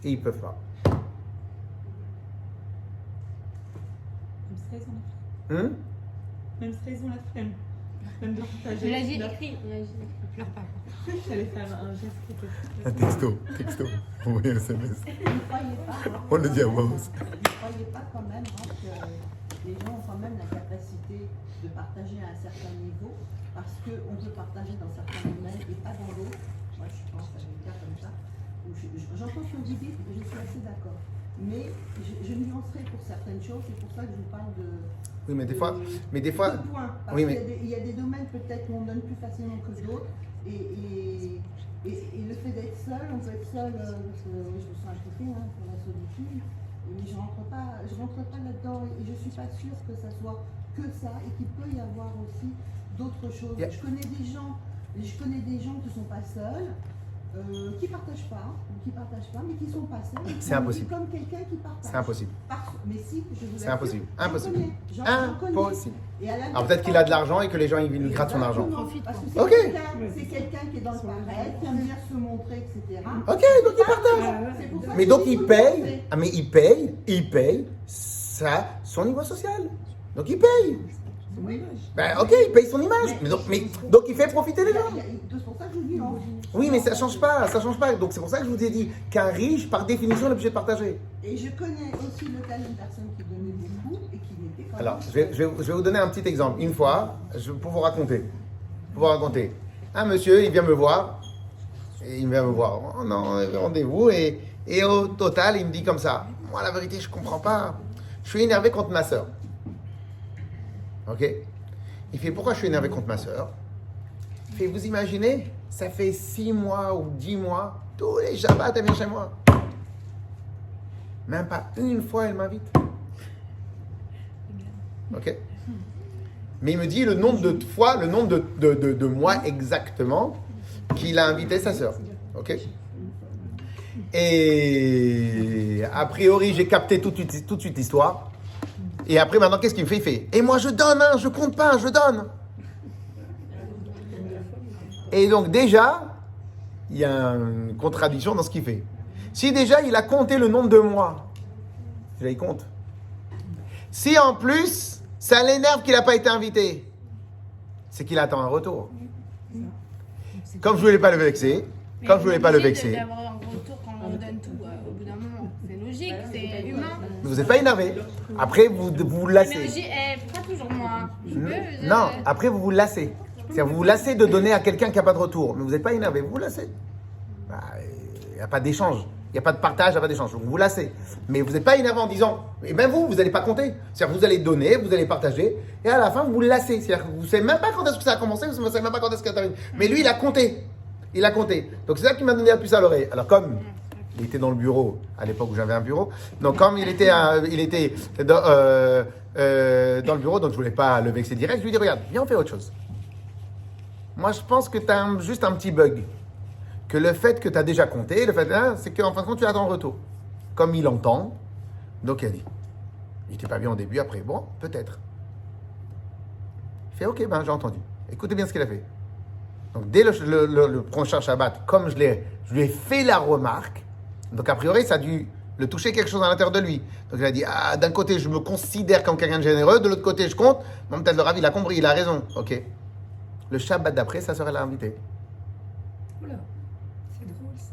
Et ils ne peuvent pas. Même ça, ils ont la flemme. Même ça, ils ont la flemme. Même de partager. Réagis, écris. Pleure pas. J'allais faire un geste qui était... Un texto. Envoyez un SMS. Ne croyez pas, On le dit à voix haute. ne croyez pas quand même que les gens ont quand même la capacité de partager à un certain niveau, parce qu'on peut partager dans certains domaines et pas dans d'autres. Moi, je pense à des cas comme ça, où j'entends ce que vous dites, je suis assez d'accord. Mais je nuancerai pour certaines choses, c'est pour ça que je vous parle de... Oui, mais des fois... de points. Parce oui, qu'il y a des domaines peut-être où on donne plus facilement que d'autres. Et le fait d'être seul, on peut être seul, parce que oui, je me sens impliquée pour la solitude, mais je rentre pas là-dedans et je suis pas sûre que ça soit que ça et qu'il peut y avoir aussi d'autres choses. Yeah. Je connais des gens qui sont pas seuls, qui partagent pas, mais qui sont pas seuls. C'est impossible. Comme quelqu'un qui partage. C'est impossible. Mais si, je vous C'est impossible. assure, Impossible. j'en connais. Impossible. Et à la Alors peut-être qu'il a de l'argent et que les gens ils lui grattent son argent. Exactement, parce que c'est Ok. quelqu'un qui est dans le paraître, qui aime bien se montrer, etc. Ok, donc il partage. C'est pour ça Mais que donc je dis il faut paye. montrer. Ah mais il paye ça, son niveau social. Donc il paye. Oui. Ben ok, il paye son image. Donc il fait profiter les gens. C'est pour ça que je dis non. Oui, mais ça change pas. Donc c'est pour ça que je vous ai dit qu'un riche, par définition, est obligé de partager. Et je connais aussi le cas d'une personne qui donnait beaucoup et qui n'était pas. Alors, je vais vous donner un petit exemple. Une fois, pour vous raconter. Un monsieur, il vient me voir. On a rendez-vous. Et au total, il me dit comme ça. Moi, la vérité, je comprends pas. Je suis énervé contre ma soeur. Ok? Il fait, pourquoi je suis énervé contre ma soeur? Il fait, vous imaginez, ça fait 6 mois ou 10 mois, tous les Shabbats, elle vient chez moi. Même pas une fois, elle m'invite. Ok? Mais il me dit le nombre de fois, le nombre de mois exactement qu'il a invité sa sœur. Ok? Et a priori, j'ai capté tout de suite l'histoire. Et après, maintenant, qu'est-ce qu'il me fait? Il fait, et moi, je donne, hein, je compte pas, je donne. Et donc, déjà, il y a une contradiction dans ce qu'il fait. Si déjà, il a compté le nombre de mois, déjà, il compte. Si en plus, ça l'énerve qu'il n'a pas été invité, c'est qu'il attend un retour. Comme je ne voulais pas le vexer, D'avoir un retour quand on donne tout, au bout d'un moment. C'est logique, c'est humain. vous n'êtes pas énervé. Après, vous lassez. L'énergie, pas toujours moi. Non, après, vous lassez. C'est-à-dire, vous vous lassez de donner à quelqu'un qui n'a pas de retour. Mais vous n'êtes pas énervé, vous vous lassez. Il n'y a pas d'échange. Il n'y a pas de partage, il n'y a pas d'échange. Donc, vous vous lassez. Mais vous n'êtes pas énervé en disant, et même vous n'allez pas compter. C'est-à-dire, vous allez donner, vous allez partager, et à la fin, vous vous lassez. C'est-à-dire que vous ne savez même pas quand est-ce que ça a commencé, vous ne savez même pas quand est-ce que ça termine. Mais lui, il a compté. Il a compté. Donc, c'est ça qui m'a donné la puce à l'oreille. Alors, comme il était dans le bureau, à l'époque où j'avais un bureau, donc comme il était dans le bureau, donc je ne voulais pas le vexer direct, je lui ai dit, regarde, viens, on fait autre chose. Moi, je pense que tu as juste un petit bug. Que le fait que tu as déjà compté, le fait, c'est qu'en fin de compte, tu attends le retour. Comme il entend, donc il a dit. Il n'était pas bien au début, après, bon, peut-être. Il fait, ok, ben j'ai entendu. Écoutez bien ce qu'il a fait. Donc dès le prochain Shabbat, comme je lui ai fait la remarque, donc a priori, ça a dû le toucher quelque chose à l'intérieur de lui. Donc il a dit, d'un côté, je me considère comme quelqu'un de généreux, de l'autre côté, je compte. Bon, peut-être le Rav, il a compris, il a raison. Ok. Le Shabbat d'après, sa sœur, elle l'a invité. Oula, c'est drôle ça.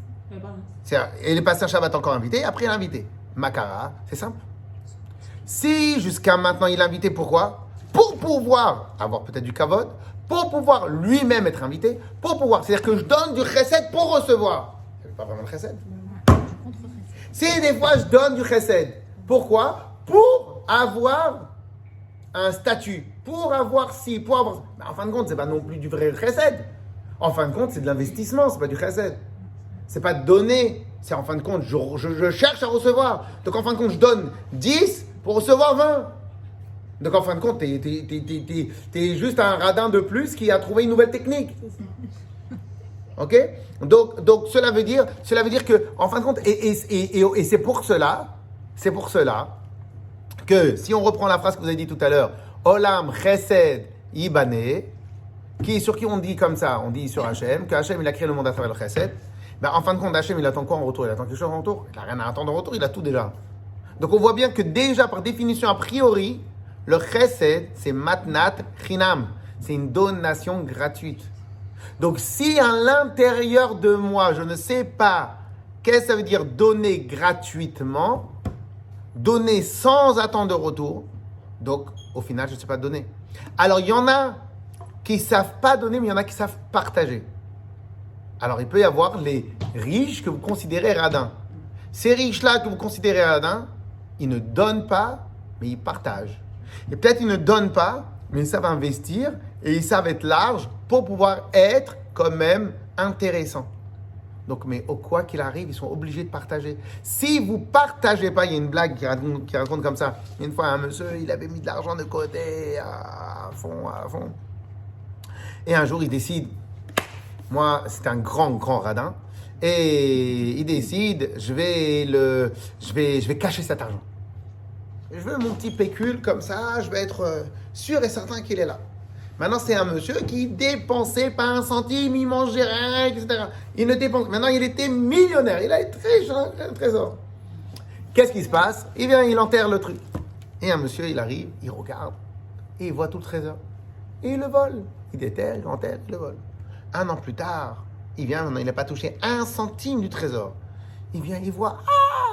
Et il est passé un Shabbat encore invité, après il est invité. Makara, c'est simple. Si jusqu'à maintenant il est invité, pourquoi? Pour pouvoir avoir peut-être du kavod, pour pouvoir lui-même être invité, pour pouvoir. C'est-à-dire que je donne du chesed pour recevoir. C'est pas vraiment le chesed. Si des fois je donne du chesed, pourquoi? Pour avoir un statut, pour avoir ci, pour avoir. Mais en fin de compte, c'est pas non plus du vrai chesed. En fin de compte, c'est de l'investissement, c'est pas du chesed. C'est pas de donner, c'est en fin de compte, je cherche à recevoir. Donc en fin de compte, je donne 10 pour recevoir 20. Donc en fin de compte, t'es juste un radin de plus qui a trouvé une nouvelle technique. Ok? Donc cela veut dire que, en fin de compte, et c'est pour cela que si on reprend la phrase que vous avez dit tout à l'heure, Olam Chesed Ibane, sur qui on dit comme ça, on dit sur Hachem, que Hachem il a créé le monde à travers le Chesed. Ben, en fin de compte, Hachem il attend quoi en retour? Il attend quelque chose en retour? Il n'a rien à attendre en retour, il a tout déjà. Donc on voit bien que déjà, par définition, a priori, le Chesed, c'est Matnat Chinam. C'est une donation gratuite. Donc si à l'intérieur de moi, je ne sais pas qu'est-ce que ça veut dire donner gratuitement, donner sans attendre de retour, donc au final, je ne sais pas donner. Alors il y en a qui ne savent pas donner, mais il y en a qui savent partager. Alors il peut y avoir les riches que vous considérez radins. Ces riches-là que vous considérez radins, ils ne donnent pas, mais ils partagent. Et peut-être ils ne donnent pas, mais ils savent investir et ils savent être larges pour pouvoir être quand même intéressants. Donc, mais au quoi qu'il arrive, ils sont obligés de partager. Si vous ne partagez pas, il y a une blague qui raconte comme ça. Une fois, un monsieur, il avait mis de l'argent de côté à fond. Et un jour, il décide, moi, c'est un grand radin, et il décide, je vais cacher cet argent. Je veux mon petit pécule comme ça, je vais être sûr et certain qu'il est là. Maintenant, c'est un monsieur qui dépensait pas un centime, il mangeait rien, etc. Il ne dépense. Maintenant, il était millionnaire, il a un trésor. Qu'est-ce qui se passe? Il vient, il enterre le truc. Et un monsieur, il arrive, il regarde, et il voit tout le trésor. Et il le vole. Il déterre, il enterre, il le vole. 1 an plus tard, il vient, maintenant, il n'a pas touché 1 centime du trésor. Il vient, il voit,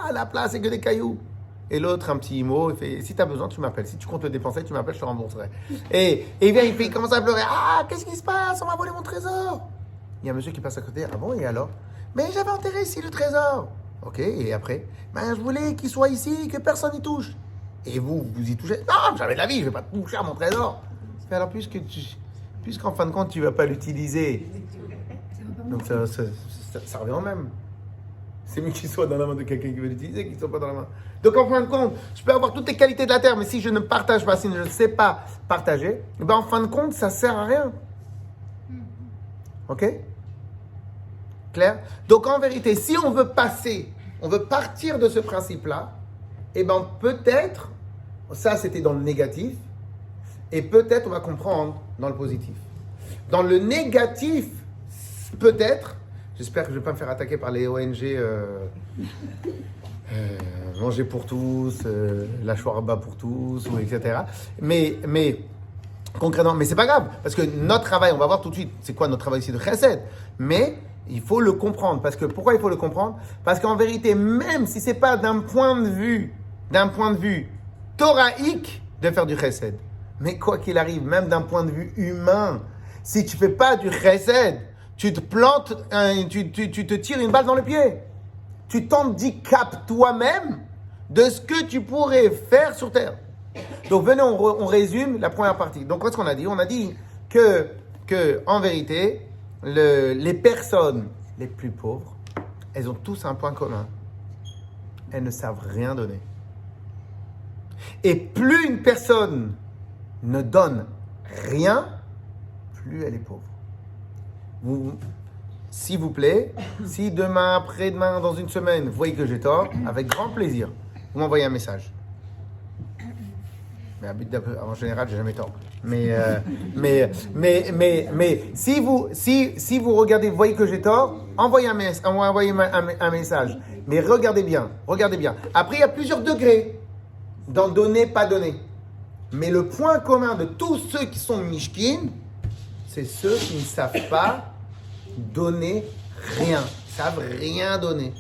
à la place, c'est que des cailloux. Et l'autre, un petit mot, il fait, si tu as besoin, tu m'appelles. Si tu comptes le dépenser, tu m'appelles, je te rembourserai. Et il vient, il commence à pleurer. Qu'est-ce qui se passe? On m'a volé mon trésor. Il y a un monsieur qui passe à côté. Ah bon, et alors? Mais j'avais enterré ici le trésor. Ok, et après? Je voulais qu'il soit ici, que personne n'y touche. Et vous y touchez? Non, jamais de la vie, je ne vais pas toucher à mon trésor. Mais alors, puisqu'en fin de compte, tu ne vas pas l'utiliser, donc ça revient au même. C'est mieux qu'il soit dans la main de quelqu'un qui veut l'utiliser qu'il ne soit pas dans la main. Donc en fin de compte, je peux avoir toutes les qualités de la terre, mais si je ne partage pas, si je ne sais pas partager, en fin de compte, ça ne sert à rien. Ok? Clair? Donc en vérité, si on veut partir de ce principe-là, peut-être, ça c'était dans le négatif, et peut-être on va comprendre dans le positif. Dans le négatif, peut-être, j'espère que je ne vais pas me faire attaquer par les ONG Manger pour tous, la Shwarba pour tous, etc. Mais concrètement, mais c'est pas grave, parce que notre travail, on va voir tout de suite, c'est quoi notre travail ici de chesed. Mais il faut le comprendre. Pourquoi il faut le comprendre? Parce qu'en vérité, même si c'est pas d'un point de vue thoraïque de faire du chesed, mais quoi qu'il arrive, même d'un point de vue humain, si tu fais pas du chesed, tu te plantes, tu te tires une balle dans le pied. Tu t'handicapes toi-même de ce que tu pourrais faire sur Terre. Donc venez, on résume la première partie. Donc qu'est-ce qu'on a dit? On a dit que en vérité, les personnes les plus pauvres, elles ont tous un point commun. Elles ne savent rien donner. Et plus une personne ne donne rien, plus elle est pauvre. S'il vous plaît, si demain, après-demain, dans une semaine, vous voyez que j'ai tort, avec grand plaisir, vous m'envoyez un message. Mais en général, j'ai jamais tort. Mais si vous regardez, vous voyez que j'ai tort, envoyez un message. Mais regardez bien. Après, il y a plusieurs degrés dans donner, pas donner. Mais le point commun de tous ceux qui sont mishkin, c'est ceux qui ne savent pas donner rien. Ils savent rien donner.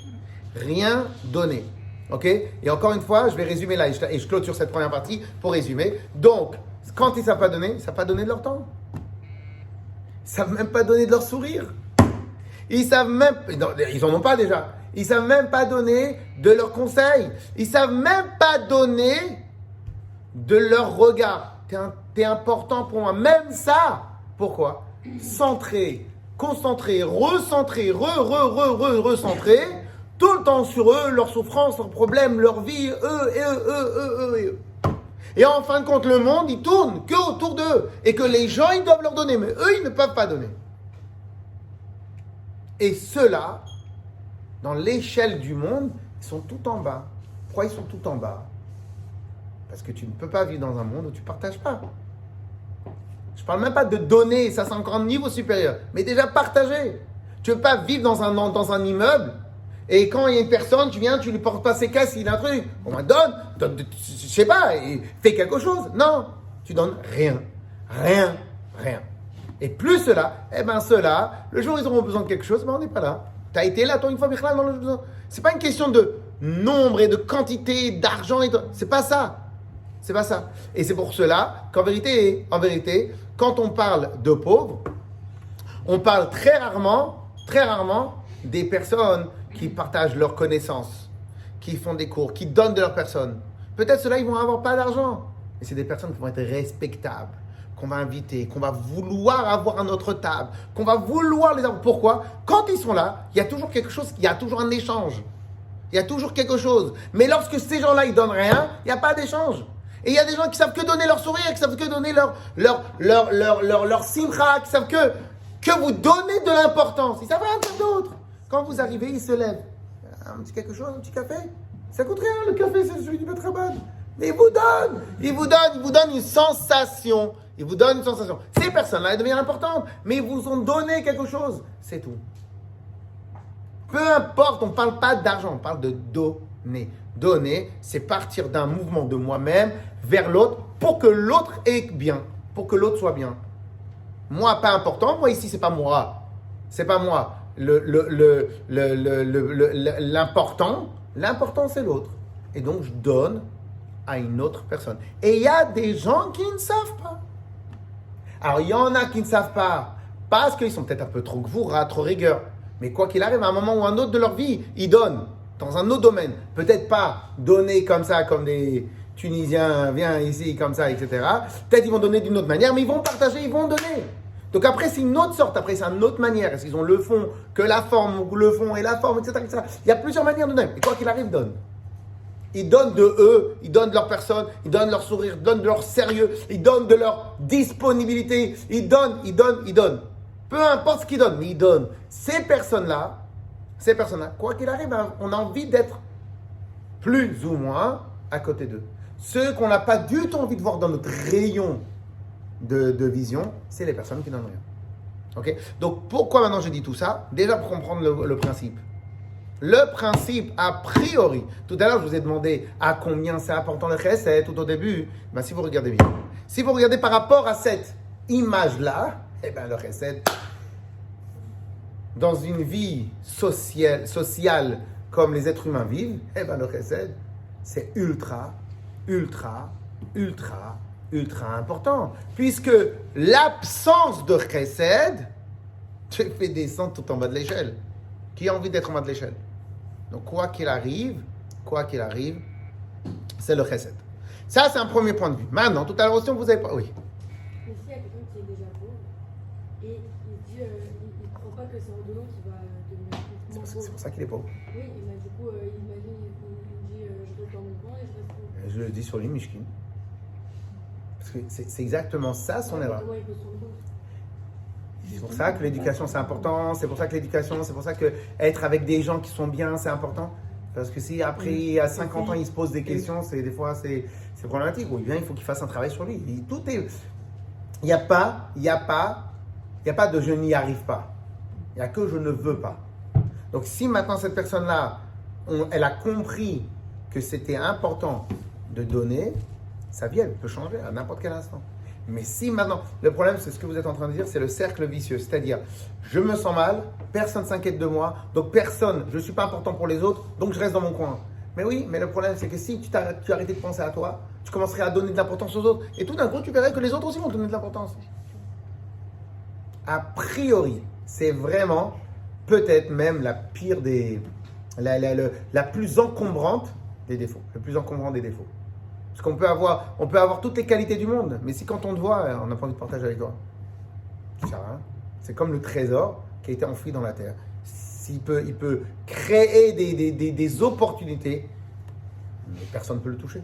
Rien donner. Ok? Et encore une fois, je vais résumer là, et je clôture cette première partie pour résumer. Donc, quand ils ne savent pas donner, ils ne savent pas donner de leur temps. Ils ne savent même pas donner de leur sourire. Ils savent même... Non, ils en ont pas déjà. Ils ne savent même pas donner de leurs conseils. Ils ne savent même pas donner de leur regard. T'es important pour moi. Même ça. Pourquoi? Centré, concentré, recentré, recentrer, tout le temps sur eux, leurs souffrances, leurs problèmes, leur vie, eux. Et en fin de compte, le monde, il tourne que autour d'eux. Et que les gens, ils doivent leur donner, mais eux, ils ne peuvent pas donner. Et ceux-là, dans l'échelle du monde, ils sont tout en bas. Pourquoi ils sont tout en bas? Parce que tu ne peux pas vivre dans un monde où tu ne partages pas. Je ne parle même pas de donner, ça c'est encore un niveau supérieur. Mais déjà partager. Tu ne veux pas vivre dans un immeuble et quand il y a une personne, tu viens, tu lui portes pas ses casses, il a un truc. On va donne, je sais pas, fais quelque chose. Non, tu donnes rien. Et plus ceux-là, le jour où ils auront besoin de quelque chose, on n'est pas là. Tu as été là, toi, une fois, Michel, dans le besoin. C'est pas une question de nombre et de quantité, d'argent et tout. C'est pas ça. Et c'est pour cela qu'en vérité, quand on parle de pauvres, on parle très rarement des personnes qui partagent leurs connaissances, qui font des cours, qui donnent de leur personne. Peut-être ceux-là, ils vont avoir pas d'argent. Mais c'est des personnes qui vont être respectables, qu'on va inviter, qu'on va vouloir avoir à notre table, qu'on va vouloir les avoir. Pourquoi? Quand ils sont là, il y a toujours quelque chose, il y a toujours un échange. Il y a toujours quelque chose. Mais lorsque ces gens-là, ils donnent rien, il n'y a pas d'échange. Et il y a des gens qui savent que donner leur sourire, qui savent que donner leur simcha, qui savent que vous donnez de l'importance. Ils savent rien faire d'autre. Quand vous arrivez, ils se lèvent. Un petit quelque chose, un petit café. Ça coûte rien, le café, c'est celui du Betraban. Mais ils vous donnent une sensation. Ces personnes-là, elles deviennent importantes. Mais ils vous ont donné quelque chose. C'est tout. Peu importe, on ne parle pas d'argent, on parle de donner. Donner, c'est partir d'un mouvement de moi-même vers l'autre pour que l'autre est bien, pour que l'autre soit bien. Moi, pas important. Moi, ici, c'est pas moi. L'important, c'est l'autre. Et donc, je donne à une autre personne. Et il y a des gens qui ne savent pas. Alors, il y en a qui ne savent pas parce qu'ils sont peut-être un peu trop gvoura, trop rigueur. Mais quoi qu'il arrive, à un moment ou un autre de leur vie, ils donnent dans un autre domaine. Peut-être pas donner comme ça, comme des Tunisiens, viens ici, comme ça, etc. Peut-être ils vont donner d'une autre manière, mais ils vont partager, ils vont donner. Donc après, c'est une autre sorte, après, c'est une autre manière. Est-ce qu'ils ont le fond, que la forme, ou le fond et la forme, etc. Il y a plusieurs manières de donner. Et quoi qu'il arrive, ils donnent. Ils donnent de eux, ils donnent de leur personne, ils donnent de leur sourire, ils donnent de leur sérieux, ils donnent de leur disponibilité. Ils donnent. Peu importe ce qu'ils donnent, mais ils donnent. Ces personnes-là, quoi qu'il arrive, on a envie d'être plus ou moins à côté d'eux. Ceux qu'on n'a pas du tout envie de voir dans notre rayon de vision, c'est les personnes qui donnent rien. Ok? Donc, pourquoi maintenant je dis tout ça? Déjà pour comprendre le principe. Le principe, a priori, tout à l'heure je vous ai demandé à combien c'est important le chesed tout au début. Ben, si vous regardez bien, si vous regardez par rapport à cette image-là, le chesed, dans une vie sociale comme les êtres humains vivent, le chesed, c'est ultra important. Puisque l'absence de chesed te fait descendre tout en bas de l'échelle. Qui a envie d'être en bas de l'échelle? Donc, quoi qu'il arrive, c'est le chesed. Ça, c'est un premier point de vue. Maintenant, tout à l'heure aussi, on vous avait pas... Oui. Mais s'il y a quelqu'un qui est déjà pauvre et il dit, il ne croit pas que c'est en donnant qu'il va devenir moins pauvre. C'est pour ça qu'il est pauvre. Oui, mais du coup, imagine, il dit, je reste dans mon coin et je reste pauvre. Je le dis sur lui, Mishkin. Parce que c'est exactement ça son erreur. Comment il peut se rendre compte? C'est pour ça que l'éducation c'est important, c'est pour ça que être avec des gens qui sont bien c'est important. Parce que si après à 50 ans il se pose des questions, des fois c'est problématique. Ou bien il faut qu'il fasse un travail sur lui. Il n'y a pas de je n'y arrive pas. Il n'y a que je ne veux pas. Donc si maintenant cette personne-là, elle a compris que c'était important de donner, sa vie elle peut changer à n'importe quel instant. Mais si maintenant, le problème, c'est ce que vous êtes en train de dire, c'est le cercle vicieux. C'est-à-dire, je me sens mal, personne ne s'inquiète de moi, donc personne, je ne suis pas important pour les autres, donc je reste dans mon coin. Mais oui, mais le problème, c'est que si tu arrêtais de penser à toi, tu commencerais à donner de l'importance aux autres. Et tout d'un coup, tu verrais que les autres aussi vont te donner de l'importance. A priori, c'est vraiment, peut-être même la pire des... la plus encombrante des défauts. Le plus encombrant des défauts. Parce qu'on peut avoir toutes les qualités du monde, mais si quand on te voit, on n'a pas envie de partager avec toi, ça sert à rien. C'est comme le trésor qui a été enfoui dans la terre. Il peut créer des opportunités, mais personne ne peut le toucher.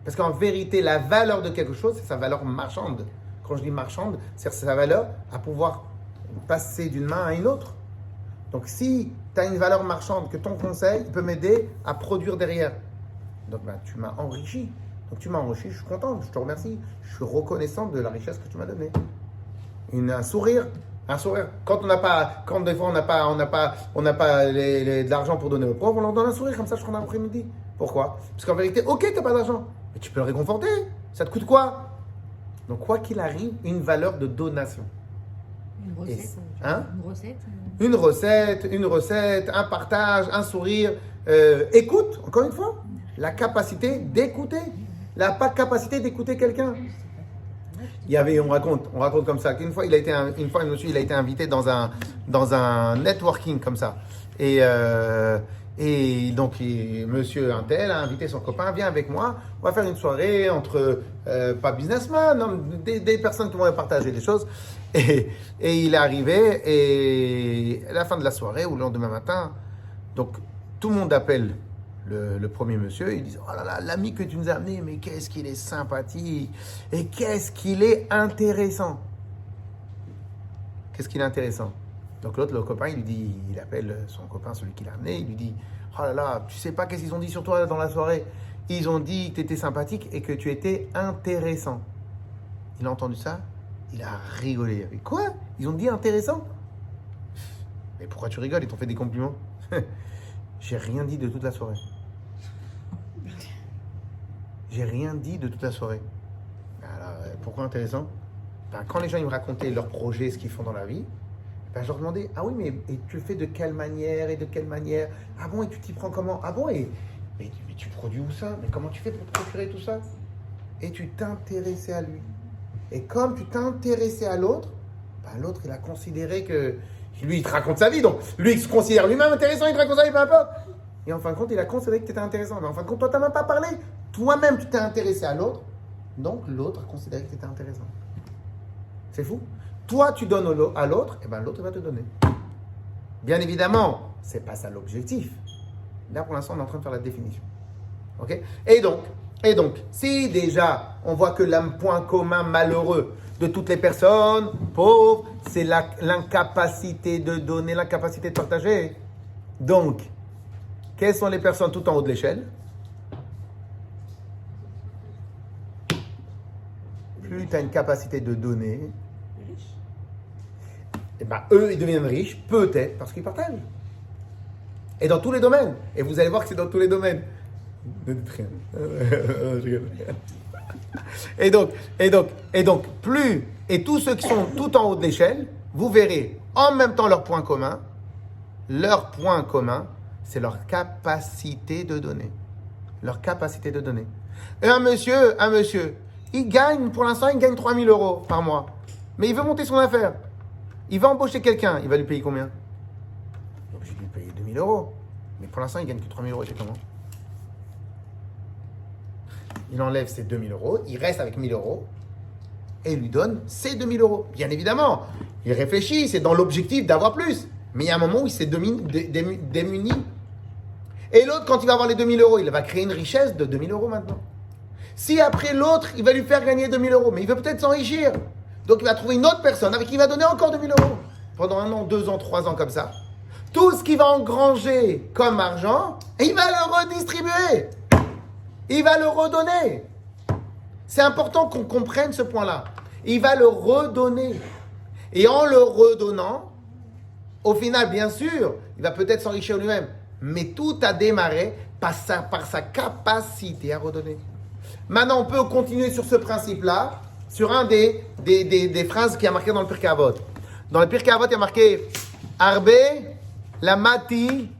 Parce qu'en vérité, la valeur de quelque chose, c'est sa valeur marchande. Quand je dis marchande, c'est sa valeur à pouvoir passer d'une main à une autre. Donc si tu as une valeur marchande, que ton conseil peut m'aider à produire derrière. Donc tu m'as enrichi. Donc tu m'as enrichi, je suis content, je te remercie. Je suis reconnaissant de la richesse que tu m'as donnée. Un sourire. Quand des fois on n'a pas de l'argent pour donner aux pauvres, on leur donne un sourire, comme ça je prends un après-midi. Pourquoi? Parce qu'en vérité, ok, tu n'as pas d'argent, mais tu peux le réconforter. Ça te coûte quoi? Donc quoi qu'il arrive, une valeur de donation. Une recette, un partage, un sourire. Écoute, encore une fois, la capacité d'écouter. La capacité d'écouter quelqu'un. On raconte comme ça, qu'une fois, monsieur, il a été invité dans un networking comme ça. Et donc, monsieur Intel a invité son copain, viens avec moi, on va faire une soirée entre, pas businessmen, des personnes qui vont partager des choses. Et il est arrivé, et à la fin de la soirée, ou le lendemain matin, donc tout le monde appelle le premier monsieur, ils disent « Oh là là, l'ami que tu nous as amené, mais qu'est-ce qu'il est sympathique et qu'est-ce qu'il est intéressant !» Qu'est-ce qu'il est intéressant? Donc l'autre, le copain, il appelle son copain, celui qui l'a amené, il lui dit « Oh là là, tu sais pas qu'est-ce qu'ils ont dit sur toi dans la soirée? Ils ont dit que tu étais sympathique et que tu étais intéressant. » Il a entendu ça, il a rigolé. « Quoi? Ils ont dit intéressant? Mais pourquoi tu rigoles? Ils t'ont fait des compliments? » J'ai rien dit de toute la soirée. J'ai rien dit de toute la soirée. Alors, pourquoi intéressant? Quand les gens ils me racontaient leurs projets, ce qu'ils font dans la vie, je leur demandais, ah oui, mais et tu le fais de quelle manière et de quelle manière? Ah bon, et tu t'y prends comment? Ah bon, mais tu produis où ça? Mais comment tu fais pour procurer tout ça? Et tu t'intéressais à lui. Et comme tu t'intéressais à l'autre, l'autre il a considéré que lui il te raconte sa vie, donc lui il se considère lui-même intéressant, il te raconte sa vie, peu importe. Et en fin de compte, il a considéré que tu étais intéressant. Mais en fin de compte, toi, tu n'as même pas parlé. Toi-même, tu t'es intéressé à l'autre. Donc, l'autre a considéré que tu étais intéressant. C'est fou. Toi, tu donnes à l'autre, et bien l'autre va te donner. Bien évidemment, ce n'est pas ça l'objectif. Là, pour l'instant, on est en train de faire la définition. OK? Et donc, si déjà, on voit que le point commun malheureux de toutes les personnes pauvres, c'est l'incapacité de donner, l'incapacité de partager. Donc, quelles sont les personnes tout en haut de l'échelle? Plus tu as une capacité de donner, et eux, ils deviennent riches, peut-être, parce qu'ils partagent. Et dans tous les domaines. Et vous allez voir que c'est dans tous les domaines. Ne dites rien. Et donc, plus, et tous ceux qui sont tout en haut de l'échelle, vous verrez en même temps leur point commun, c'est leur capacité de donner. Leur capacité de donner. Et un monsieur, pour l'instant, il gagne 3 000 € par mois. Mais il veut monter son affaire. Il va embaucher quelqu'un. Il va lui payer combien? Donc, je vais lui payer 2 000 €. Mais pour l'instant, il gagne que 3 000 €. C'est comment? Il enlève ses 2 000 €. Il reste avec 1 000 € et il lui donne ses 2 000 €. Bien évidemment, il réfléchit. C'est dans l'objectif d'avoir plus. Mais il y a un moment où il s'est démuni. Et l'autre, quand il va avoir les 2 000 €, il va créer une richesse de 2 000 € maintenant. Si après l'autre, il va lui faire gagner 2 000 €, mais il veut peut-être s'enrichir. Donc il va trouver une autre personne avec qui il va donner encore 2 000 € pendant 1 an, 2 ans, 3 ans comme ça. Tout ce qu'il va engranger comme argent, il va le redistribuer. Il va le redonner. C'est important qu'on comprenne ce point-là. Il va le redonner. Et en le redonnant, au final, bien sûr, il va peut-être s'enrichir lui-même. Mais tout a démarré par sa capacité à redonner. Maintenant, on peut continuer sur ce principe-là, sur un des phrases qui a marqué dans le Pirkei Avot. Dans le Pirkei Avot, il y a marqué Arbe lamati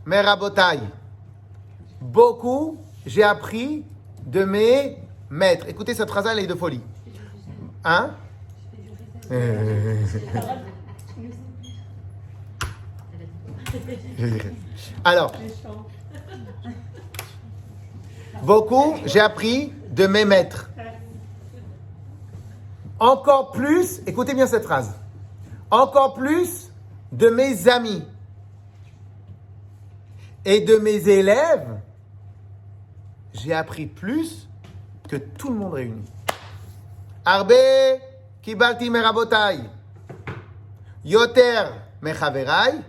merabotai. Beaucoup, j'ai appris de mes maîtres. Écoutez, cette phrase-là, elle est de folie. Hein? Alors, beaucoup, j'ai appris de mes maîtres. Encore plus, écoutez bien cette phrase, encore plus de mes amis et de mes élèves, j'ai appris plus que tout le monde réuni. Arbe kibalti merabotai, yoter mechaverai,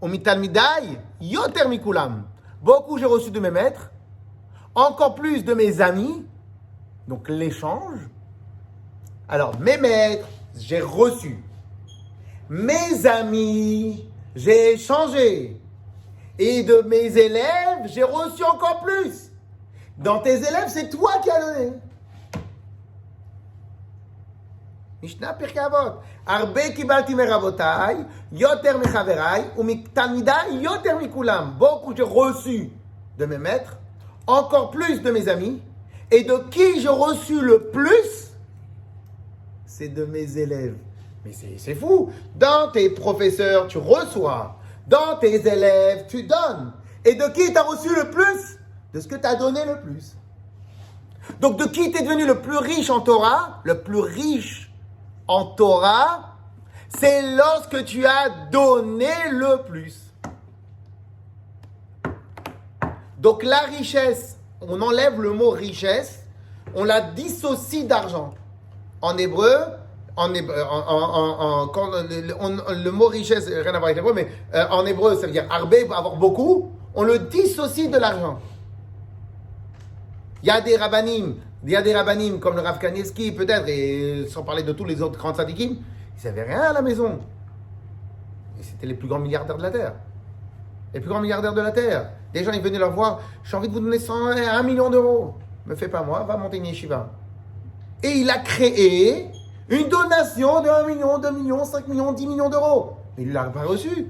umitalmidai, yoter mikulam. Beaucoup j'ai reçu de mes maîtres, encore plus de mes amis, donc l'échange. Alors, mes maîtres, j'ai reçu. Mes amis, j'ai échangé. Et de mes élèves, j'ai reçu encore plus. Dans tes élèves, c'est toi qui as donné. Mishnah Pirkei Avot. Arbe kibalti merabotai, yoter mechaverai, umitalmidai, yoter mikulam. Beaucoup j'ai reçu de mes maîtres, encore plus de mes amis. Et de qui j'ai reçu le plus? C'est de mes élèves. Mais c'est fou. Dans tes professeurs, tu reçois. Dans tes élèves, tu donnes. Et de qui tu as reçu le plus? De ce que tu as donné le plus. Donc de qui tu es devenu le plus riche en Torah? Le plus riche en Torah, c'est lorsque tu as donné le plus. Donc la richesse, on enlève le mot richesse, on la dissocie d'argent. En hébreu, quand le mot richesse, rien à voir avec l'hébreu, mais en hébreu, ça veut dire arbe, avoir beaucoup, on le dissocie de l'argent. Il y a des rabbanim comme le Rav Kanievski, peut-être, et sans parler de tous les autres grands tzadikim, ils n'avaient rien à la maison. Et c'était les plus grands milliardaires de la Terre. Les plus grands milliardaires de la Terre. Des gens, ils venaient leur voir, j'ai envie de vous donner 1 million d'euros. Me fais pas moi, va monter une yeshiva. Et il a créé une donation de 1 million, 2 millions, 5 millions, 10 millions d'euros. Mais il ne l'a pas reçu.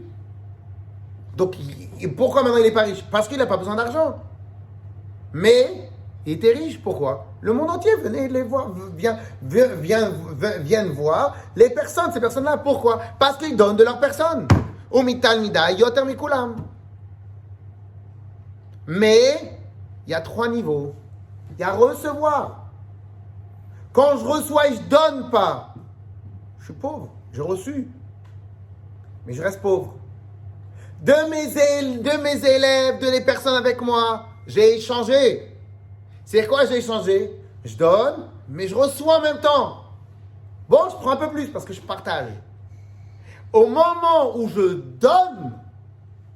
Donc, pourquoi maintenant il n'est pas riche? Parce qu'il n'a pas besoin d'argent. Mais il était riche, pourquoi? Le monde entier venait les voir, viennent voir les personnes, ces personnes-là. Pourquoi? Parce qu'ils donnent de leur personne. Umital midai yoter mikulam. Mais il y a 3 niveaux. Il y a recevoir. Quand je reçois et je ne donne pas, je suis pauvre, j'ai reçu, mais je reste pauvre. De mes élèves, de les personnes avec moi, j'ai échangé. C'est quoi j'ai échangé? Je donne, mais je reçois en même temps. Bon, je prends un peu plus parce que je partage. Au moment où je donne,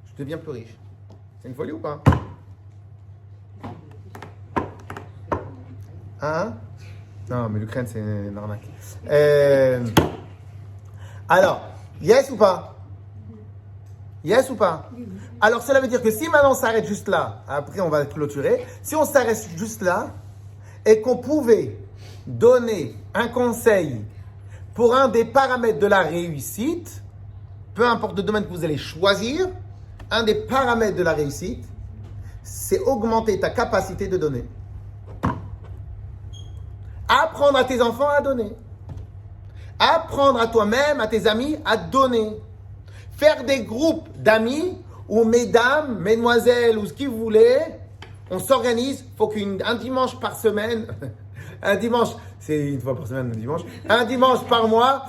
je deviens plus riche. C'est une folie ou pas? Hein? Non, mais l'Ukraine, c'est une arnaque. Alors, yes ou pas? Yes ou pas? Alors, cela veut dire que si maintenant on s'arrête juste là, après on va clôturer, si on s'arrête juste là, et qu'on pouvait donner un conseil pour un des paramètres de la réussite, peu importe le domaine que vous allez choisir, un des paramètres de la réussite, c'est augmenter ta capacité de donner. Apprendre à tes enfants à donner. Apprendre à toi-même, à tes amis à donner. Faire des groupes d'amis où mesdames, mesdemoiselles ou ce que vous voulez, on s'organise. Il faut qu'un dimanche par semaine, un dimanche, c'est une fois par semaine, un dimanche par mois,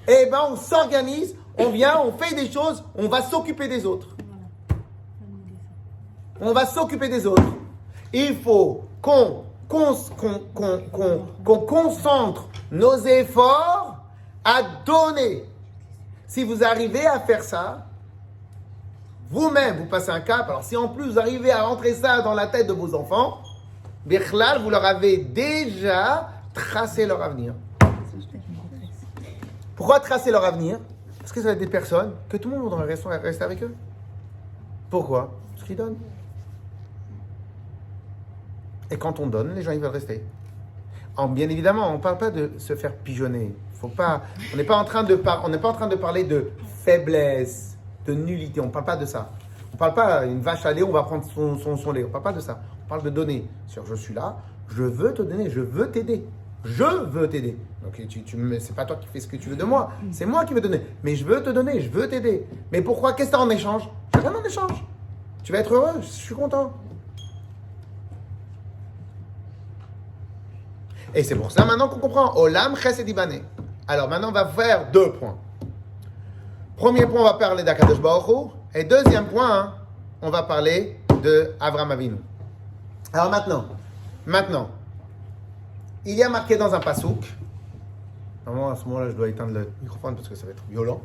et ben on s'organise, on vient, on fait des choses, on va s'occuper des autres. On va s'occuper des autres. Il faut qu'on concentre nos efforts à donner. Si vous arrivez à faire ça, vous-même, vous passez un cap. Alors, si en plus vous arrivez à rentrer ça dans la tête de vos enfants, Bichlal, vous leur avez déjà tracé leur avenir. Pourquoi tracer leur avenir? Parce que ça va être des personnes que tout le monde voudra rester avec eux. Pourquoi? Parce qu'ils donnent. Et quand on donne, les gens ils veulent rester. Bien évidemment, on ne parle pas de se faire pigeonner. Faut pas, on n'est pas en train de parler de faiblesse, de nullité. On ne parle pas de ça. On ne parle pas une vache à lait, on va prendre son lait. On ne parle pas de ça. On parle de donner. Je suis là, je veux te donner, je veux t'aider. Je veux t'aider. Donc c'est pas toi qui fais ce que tu veux de moi, c'est moi qui veux donner. Mais je veux te donner, je veux t'aider. Mais pourquoi? Qu'est-ce que tu as en échange? Rien en échange. Tu vas être heureux, je suis content. Et c'est pour ça maintenant qu'on comprend. Olam Chesed Ibané. Alors maintenant on va faire 2 points. Premier point, on va parler d'Akadosh Baruch Hu. Et deuxième point, on va parler de Avraham Avinu. Alors maintenant, il y a marqué dans un pasouk. Normalement, à ce moment-là, je dois éteindre le microphone parce que ça va être violent.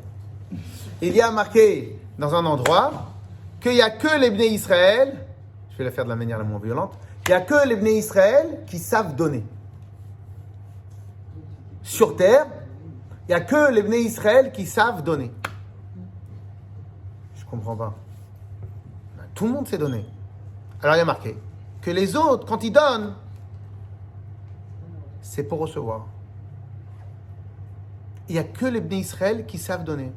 Il y a marqué dans un endroit qu'il n'y a que les Bnei Israël, je vais la faire de la manière la moins violente, il n'y a que les Bnei Israël qui savent donner. Sur terre, il n'y a que les Bnei Israël qui savent donner. Je ne comprends pas. Tout le monde sait donner. Alors il y a marqué que les autres, quand ils donnent, c'est pour recevoir. Il n'y a que les Bnei Israël qui savent donner.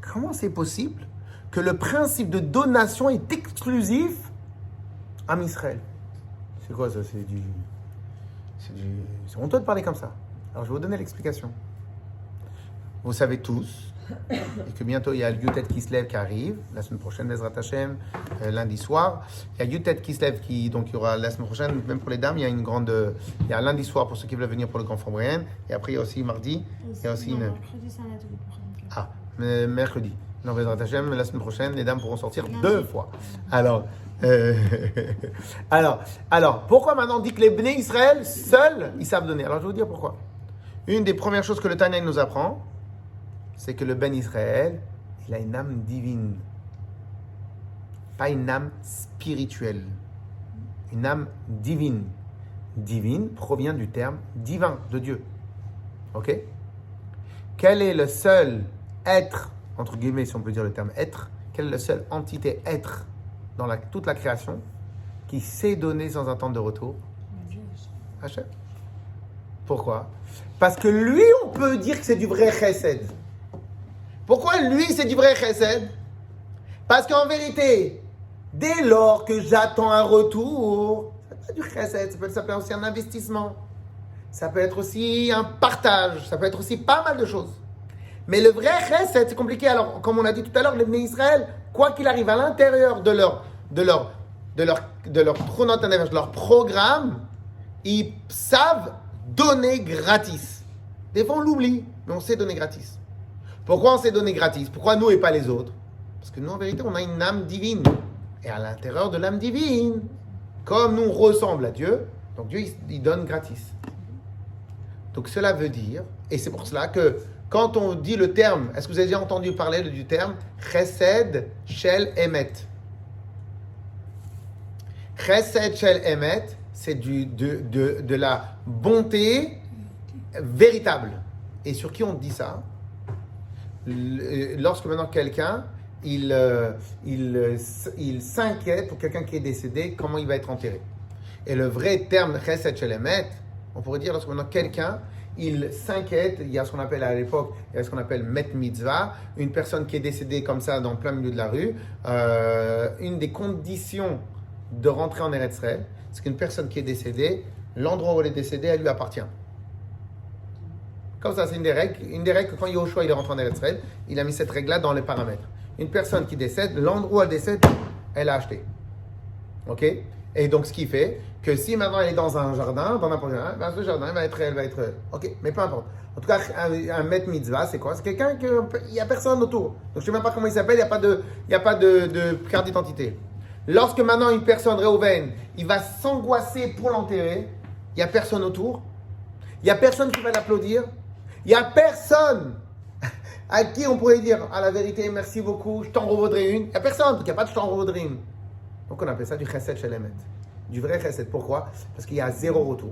Comment c'est possible que le principe de donation est exclusif à Israël? C'est quoi ça? C'est honteux de parler comme ça. Alors je vais vous donner l'explication. Vous savez tous et que bientôt il y a le Yutet Kislev qui arrive, la semaine prochaine, Bezrat Hashem, lundi soir. Il y a Yutet Kislev donc il y aura la semaine prochaine, même pour les dames, il y a lundi soir pour ceux qui veulent venir pour le Grand Fombrien. Et après il y a aussi mardi, il y a aussi Mercredi, c'est un atelier pour ça. Mercredi. Non, Bezrat Hashem, la semaine prochaine, les dames pourront sortir 2 fois. Alors, pourquoi maintenant on dit que les Bnei Israël, seuls, ils savent donner? Alors, je vais vous dire pourquoi. Une des premières choses que le Tanya nous apprend, c'est que le Ben Israël, il a une âme divine. Pas une âme spirituelle. Une âme divine. Divine provient du terme divin, de Dieu. Ok? Quel est le seul être, entre guillemets, si on peut dire le terme être, quelle est la seule entité être dans toute la création qui sait donner sans attendre de retour? Hachem. Pourquoi? Parce que lui, on peut dire que c'est du vrai chesed. Pourquoi lui, c'est du vrai chesed? Parce qu'en vérité, dès lors que j'attends un retour, ça peut être du chesed, ça peut être aussi un investissement, ça peut être aussi un partage, ça peut être aussi pas mal de choses. Mais le vrai chesed, c'est compliqué. Alors, comme on a dit tout à l'heure, les Bnei Israël, quoi qu'il arrive à l'intérieur de leur programme, ils savent donner gratis. Des fois, on l'oublie, mais on sait donner gratis. Pourquoi on sait donner gratis? Pourquoi nous et pas les autres? Parce que nous, en vérité, on a une âme divine. Et à l'intérieur de l'âme divine, comme nous, on ressemble à Dieu, donc Dieu, il donne gratis. Donc cela veut dire, et c'est pour cela que quand on dit le terme, est-ce que vous avez déjà entendu parler du terme Chesed Shel Emet? Chesed Shel Emet, c'est de la bonté véritable. Et sur qui on dit ça? Lorsque maintenant quelqu'un, il s'inquiète pour quelqu'un qui est décédé, comment il va être enterré. Et le vrai terme Chesed Shel Emet, on pourrait dire lorsque maintenant quelqu'un, il s'inquiète, il y a ce qu'on appelle à l'époque, il y a ce qu'on appelle Met Mitzvah, une personne qui est décédée comme ça dans plein milieu de la rue, une des conditions de rentrer en Eretz Israël, c'est qu'une personne qui est décédée, l'endroit où elle est décédée, elle lui appartient. Comme ça, c'est une des règles que quand Yahushua il est rentré en Eretz Israël, il a mis cette règle-là dans les paramètres. Une personne qui décède, l'endroit où elle décède, elle a acheté. Ok? Et donc, ce qui fait que si maintenant elle est dans un jardin, dans n'importe quel jardin, ce jardin, elle va être. Ok, mais peu importe. En tout cas, un Met Mitzvah, c'est quoi? C'est quelqu'un qu'il n'y a personne autour. Donc, je ne sais même pas comment il s'appelle, il n'y a pas de carte d'identité. Lorsque maintenant une personne, Réhouven, il va s'angoisser pour l'enterrer, il n'y a personne autour, il n'y a personne qui va l'applaudir, il n'y a personne à qui on pourrait dire, la vérité, merci beaucoup, je t'en revaudrai une. Il n'y a personne, il n'y a pas de je t'en revaudrai une. Donc on appelle ça du chesed shel emet. Du vrai chesed. Pourquoi? Parce qu'il y a 0 retour.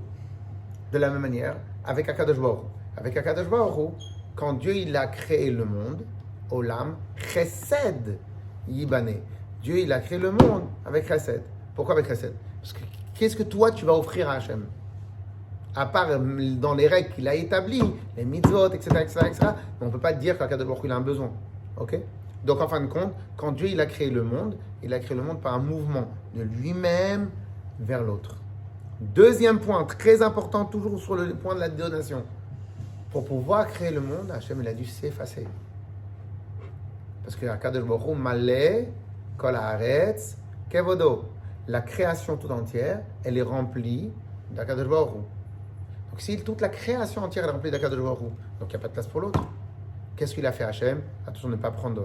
De la même manière, avec Akadosh Baruch Hu. Avec Akadosh Baruch Hu, quand Dieu il a créé le monde, Olam, chesed yibané. Dieu il a créé le monde avec chesed. Pourquoi avec chesed? Parce que qu'est-ce que toi tu vas offrir à Hachem? À part dans les règles qu'il a établies, les mitzvot, etc., mais on ne peut pas dire qu'Akadosh Baruch Hu, il a un besoin. Ok? Donc en fin de compte, quand Dieu il a créé le monde par un mouvement de lui-même vers l'autre. Deuxième point, très important, toujours sur le point de la donation. Pour pouvoir créer le monde, Hachem il a dû s'effacer. Parce que Akadosh Baruch Hu, Malé, Kol Haaretz, Kevodo. La création toute entière, elle est remplie d'Akadosh Baruch Hu. Donc si toute la création entière est remplie d'Akadosh Baruch Hu, donc il n'y a pas de place pour l'autre. Qu'est-ce qu'il a fait Hachem? Attention de ne pas prendre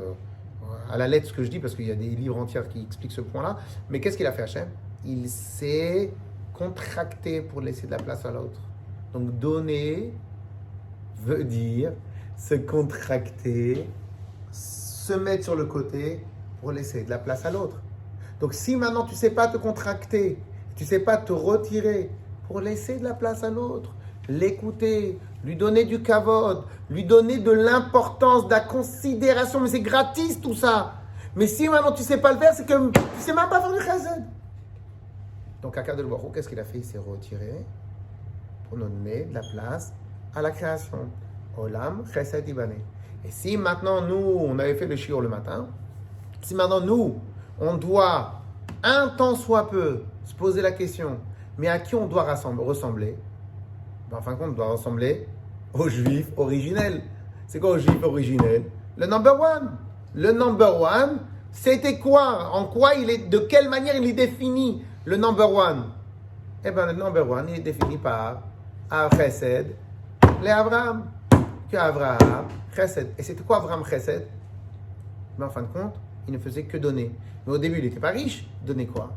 à la lettre ce que je dis, parce qu'il y a des livres entiers qui expliquent ce point-là. Mais qu'est-ce qu'il a fait Hachem? Il s'est contracté pour laisser de la place à l'autre. Donc donner veut dire se contracter, se mettre sur le côté pour laisser de la place à l'autre. Donc si maintenant tu ne sais pas te contracter, tu ne sais pas te retirer pour laisser de la place à l'autre, l'écouter, lui donner du kavod, lui donner de l'importance, de la considération, mais c'est gratis tout ça. Mais si maintenant tu ne sais pas le faire, c'est que tu ne sais même pas faire du chesed. Donc Akadosh Baruch Hu, qu'est-ce qu'il a fait? Il s'est retiré pour nous donner de la place à la création. Olam chesed ibané. Et si maintenant nous, on avait fait le shiur le matin, si maintenant nous, on doit un temps soit peu se poser la question, mais à qui on doit ressembler? En fin de compte, on doit ressembler aux Juifs originels. C'est quoi aux Juifs originels? Le number one. Le number one, c'était quoi? En quoi de quelle manière il est défini, le number one? Eh bien, le number one, il est défini par Chesed, les Abraham. Que Abraham, Chesed. Et c'était quoi Abraham Chesed? Mais en fin de compte, il ne faisait que donner. Mais au début, il n'était pas riche. Il donnait quoi?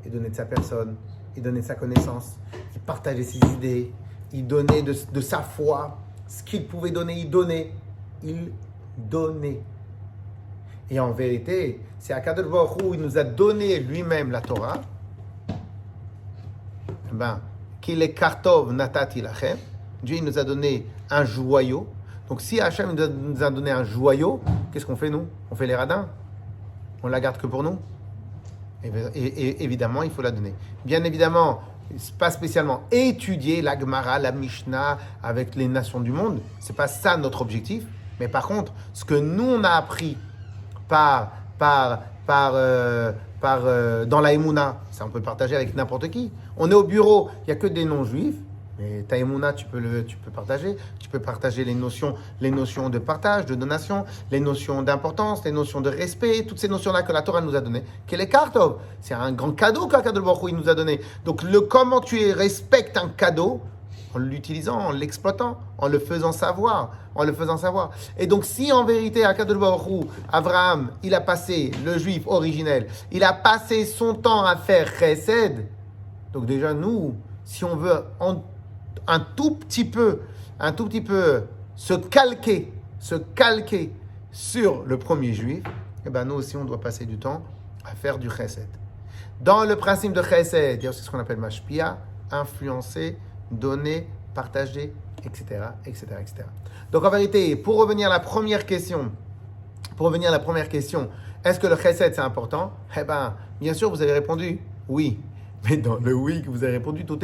Il donnait de sa personne, il donnait de sa connaissance, il partageait ses idées, il donnait de sa foi. Ce qu'il pouvait donner, il donnait. Il donnait. Et en vérité, c'est Akadosh Baruch Hu, il nous a donné lui-même la Torah. Qu'il est kartov natati lachem. Dieu il nous a donné un joyau. Donc si Hachem nous a donné un joyau, qu'est-ce qu'on fait nous? On fait les radins. On la garde que pour nous. Et évidemment, il faut la donner. Bien évidemment, pas spécialement étudier la Gemara, la Mishnah avec les nations du monde. C'est pas ça notre objectif. Mais par contre, ce que nous on a appris dans la Emouna, ça on peut le partager avec n'importe qui. On est au bureau, il n'y a que des non-juifs. Mais ta Emouna, tu peux partager. Tu peux partager les notions de partage, de donation, les notions d'importance, les notions de respect, toutes ces notions-là que la Torah nous a données. Quel est Kartov? C'est un grand cadeau qu'Akadosh Baruch Hu nous a donné. Donc, comment tu respectes un cadeau? En l'utilisant, en l'exploitant, en le faisant savoir. Et donc, si en vérité, Akadosh Baruch Hu, Abraham, il a passé, le juif originel, il a passé son temps à faire chesed, donc déjà, nous, si on veut un tout petit peu se calquer sur le premier juif, eh ben nous aussi on doit passer du temps à faire du chesed. Dans le principe de chesed, il y a aussi ce qu'on appelle mashpia, influencer, donner, partager, etc. Donc en vérité, pour revenir à la première question, est-ce que le chesed c'est important? Eh ben, bien sûr vous avez répondu oui. Mais dans le oui que vous avez répondu tout au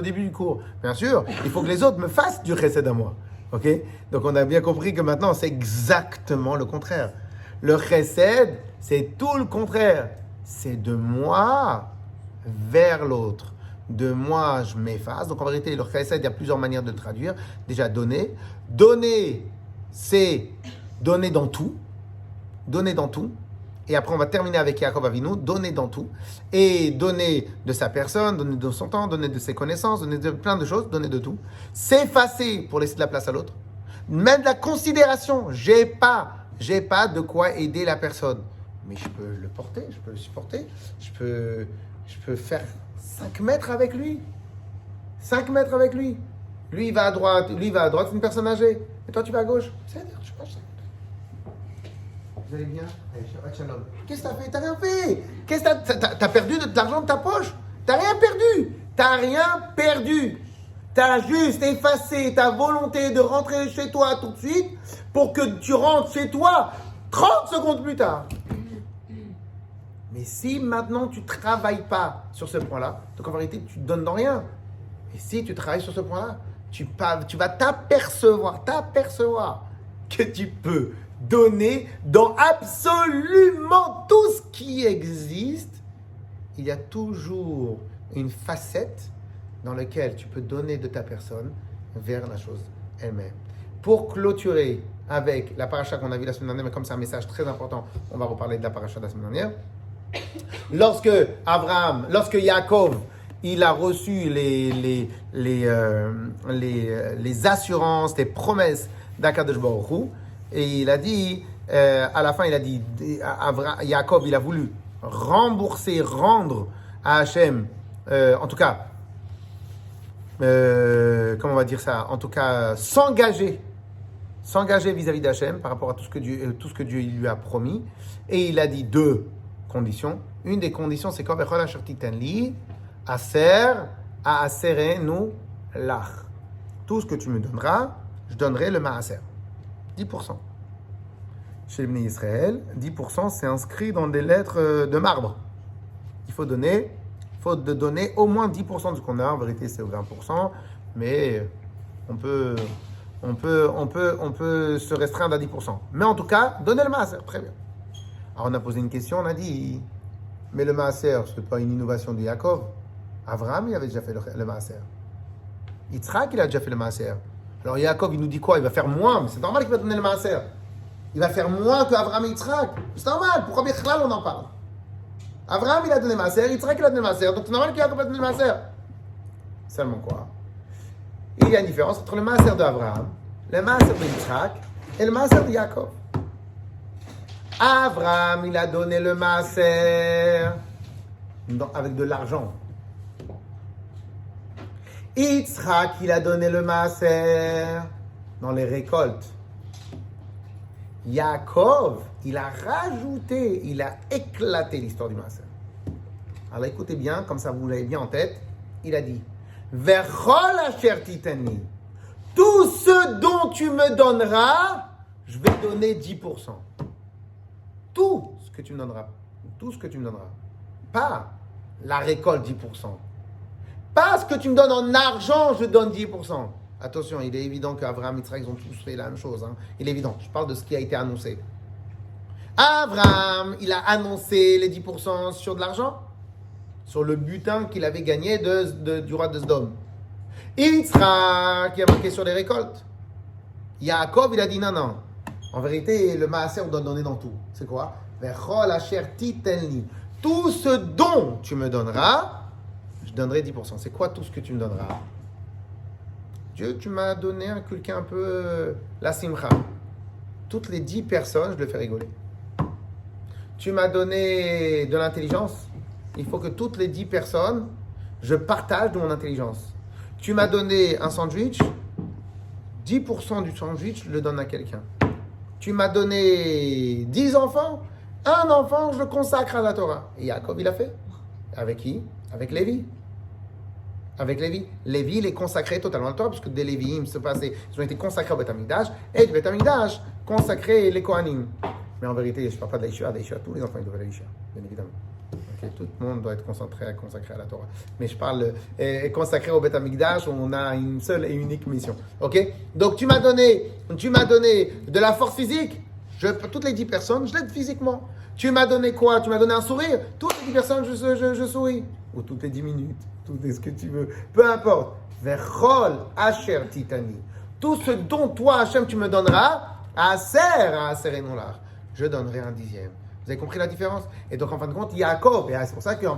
début du cours, bien sûr, il faut que les autres me fassent du chesed à moi. Ok? Donc on a bien compris que maintenant c'est exactement le contraire. Le chesed, c'est tout le contraire. C'est de moi vers l'autre. De moi, je m'efface. Donc en vérité, le chesed, il y a plusieurs manières de le traduire. Déjà, donner. Donner, c'est donner dans tout. Donner dans tout. Et après, on va terminer avec Yaakov Avinu, donner dans tout. Et donner de sa personne, donner de son temps, donner de ses connaissances, donner de plein de choses, donner de tout. S'effacer pour laisser de la place à l'autre. Même de la considération. J'ai pas de quoi aider la personne. Mais je peux le porter, je peux le supporter. Je peux faire 5 mètres avec lui. 5 mètres avec lui. Lui, il va à droite, c'est une personne âgée. Et toi, tu vas à gauche. C'est-à-dire, je passe. Vous allez bien? Allez, Shabbat Shalom. Qu'est-ce que t'as fait? T'as rien fait. T'as perdu de l'argent de ta poche? T'as rien perdu. T'as juste effacé ta volonté de rentrer chez toi tout de suite pour que tu rentres chez toi 30 secondes plus tard. Mais si maintenant tu ne travailles pas sur ce point-là, donc en vérité, tu ne donnes dans rien. Et si tu travailles sur ce point-là, tu vas t'apercevoir que tu peux donner dans absolument tout ce qui existe. Il y a toujours une facette dans laquelle tu peux donner de ta personne vers la chose elle-même. Pour clôturer avec la paracha qu'on a vue la semaine dernière, mais comme c'est un message très important, on va reparler de la paracha de la semaine dernière. Lorsque Yaakov, il a reçu les assurances, les promesses d'Akadosh Baruch Hu, et il a dit, à la fin, il a dit, Yaakov, il a voulu rendre à Hachem, en tout cas, comment on va dire ça, en tout cas, s'engager vis-à-vis d'Hachem par rapport à tout ce que Dieu lui a promis, et il a dit 2 conditions. Une des conditions, c'est quand tout ce que tu me donneras, je donnerai le maaser. 10%. Chez les Israël, 10%, c'est inscrit dans des lettres de marbre. Il faut donner au moins 10% de ce qu'on a. En vérité, c'est 20%, mais on peut se restreindre à 10%. Mais en tout cas, donner le maaser, très bien. Alors on a posé une question, on a dit, mais le maaser, ce n'est pas une innovation de Yaakov. Abraham, il avait déjà fait le maaser. Yitzhak, il a déjà fait le maaser. Alors Yaakov, il nous dit quoi? Il va faire moins, mais c'est normal qu'il va donner le maaser. Il va faire moins que Abraham et Yitzhak. C'est normal, pourquoi Bichlal on en parle? Abraham, il a donné le maaser, Yitzhak, il a donné le maaser, donc c'est normal que Yaakov a donné le maaser. Seulement quoi? Il y a une différence entre le maaser d'Abraham, le maaser de Yitzhak et le maaser de Yaakov. Abraham, il a donné le maaser avec de l'argent. Yitzhak, il a donné le maaser dans les récoltes. Yaakov, il a rajouté, il a éclaté l'histoire du maaser. Alors écoutez bien, comme ça vous l'avez bien en tête, il a dit Vechol asher titani, tout ce dont tu me donneras, je vais donner 10%. Tout ce que tu me donneras. Pas la récolte 10%. Pas ce que tu me donnes en argent, je donne 10%. Attention, il est évident qu'Abraham et Yitzhak, ils ont tous fait la même chose. Il est évident. Je parle de ce qui a été annoncé. Abraham, il a annoncé les 10% sur de l'argent, sur le butin qu'il avait gagné du roi de Sodome. Yitzhak, qui a marqué sur les récoltes. Yaakov, il a dit non. En vérité, le maaser, on doit donner dans tout. C'est quoi? Vechol asher titenli. Tout ce dont tu me donneras, je donnerai 10%. C'est quoi tout ce que tu me donneras? Dieu, tu m'as donné, inculqué un peu la simcha. Toutes les 10 personnes, je les fais rigoler. Tu m'as donné de l'intelligence. Il faut que toutes les 10 personnes, je partage de mon intelligence. Tu m'as donné un sandwich. 10% du sandwich, je le donne à quelqu'un. Tu m'as donné 10 enfants. Un enfant, je le consacre à la Torah. Et Yaakov, il a fait. Avec qui? Avec Lévi. Lévi, il est consacré totalement à la Torah, parce que des Lévi'im ils ont été consacrés au Beth Amikdash, et du Beth Amikdash, consacrés les Kohanim. Mais en vérité, je ne parle pas d'Aïcha, tous les enfants ils doivent aller à l'Aïcha, bien évidemment. Okay, tout le monde doit être consacré à la Torah. Mais je parle consacré au Beth Amikdash, où on a une seule et unique mission. Ok? Donc tu m'as donné de la force physique. Toutes les 10 personnes, je l'aide physiquement. Tu m'as donné quoi? Tu m'as donné un sourire. Toutes les 10 personnes, je souris. Ou toutes les 10 minutes. Tout est ce que tu veux. Peu importe. Vechol asher titani. Tout ce dont toi, Hachem, tu me donneras, aser et non l'ar. Je donnerai un 10e. Vous avez compris la différence? Et donc, en fin de compte, Yaakov, et c'est pour ça qu'il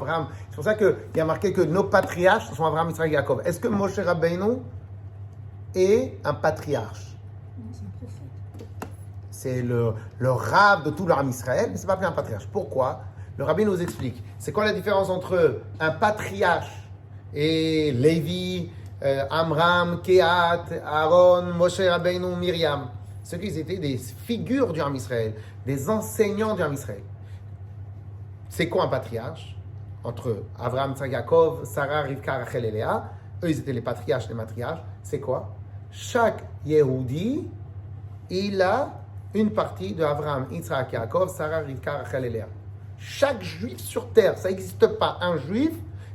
y a marqué que nos patriarches sont Abraham, Yitzhak et Yaakov. Est-ce que Moshe Rabbeinu est un patriarche? C'est le rab de tout l'Am Israël, mais ce n'est pas appelé un patriarche. Pourquoi? Le rabbi nous explique. C'est quoi la différence entre un patriarche et Lévi, Amram, Kehat, Aaron, Moshe Rabbeinu, Myriam? Ceux qui étaient des figures du Am Israël, des enseignants du Am Israël. C'est quoi un patriarche? Entre Abraham, Yitzhak, Yaakov, Sarah, Rivka, Rachel et Léa. Eux, ils étaient les patriarches, les matriarches. C'est quoi? Chaque Yehudi, il a une partie de Abraham, Yitzhak, Yaakov, Sarah, Rivka, Rachel et Léa. Chaque juif sur terre, ça n'existe pas un juif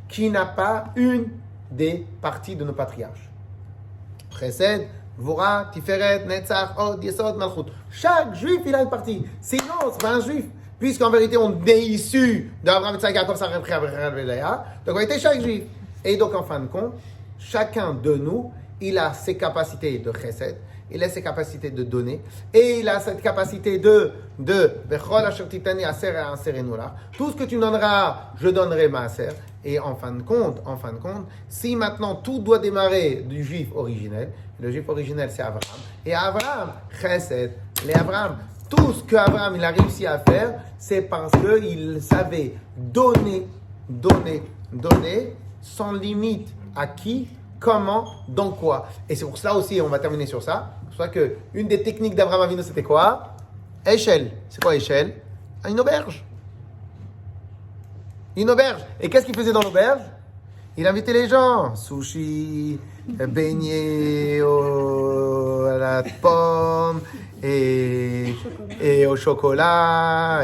qui n'a pas une des parties de nos patriarches. Chesed, Vora, Tiferet, Netzach, Od, Yesod, Malchut. Chaque juif, il a une partie. Sinon, c'est pas un juif. Puisqu'en vérité, on est issu d'Abraham, Yitzhak, Yaakov, Sarah, Abraham, Léa. Donc, en vérité, chaque juif. Et donc, en fin de compte, chacun de nous, il a ses capacités de chesed, il a ses capacités de donner, et il a cette capacité de Bechol asher titani aser aserenu-la. Tout ce que tu me donneras, je donnerai ma aser. Et en fin de compte, si maintenant tout doit démarrer du juif originel, le juif originel c'est Abraham, et Abraham, chesed, les Abraham, tout ce qu'Abraham il a réussi à faire, c'est parce qu'il savait donner sans limite à qui, comment, dans quoi. Et c'est pour ça aussi, on va terminer sur ça, c'est pour ça qu'une des techniques d'Abraham Avinu c'était quoi? Échelle. C'est quoi échelle? Une auberge. Une auberge. Et qu'est-ce qu'il faisait dans l'auberge? Il invitait les gens. Sushi, beignets à la pomme, et au chocolat.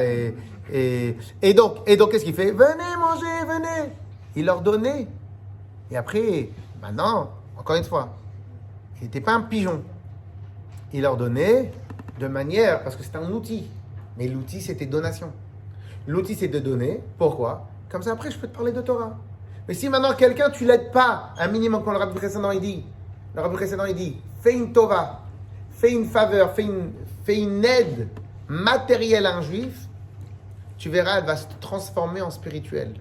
Et donc, qu'est-ce qu'il fait? Venez manger, venez. Il leur donnait. Et après, maintenant, encore une fois, il n'était pas un pigeon. Il leur donnait de manière, parce que c'était un outil. Mais l'outil, c'était donation. L'outil, c'est de donner. Pourquoi? Comme ça, après, je peux te parler de Torah. Mais si maintenant, quelqu'un, tu ne l'aides pas, un minimum, comme le rabbi précédent, il dit, fais une Tova, fais une faveur, fais une aide matérielle à un juif, tu verras, elle va se transformer en spirituel.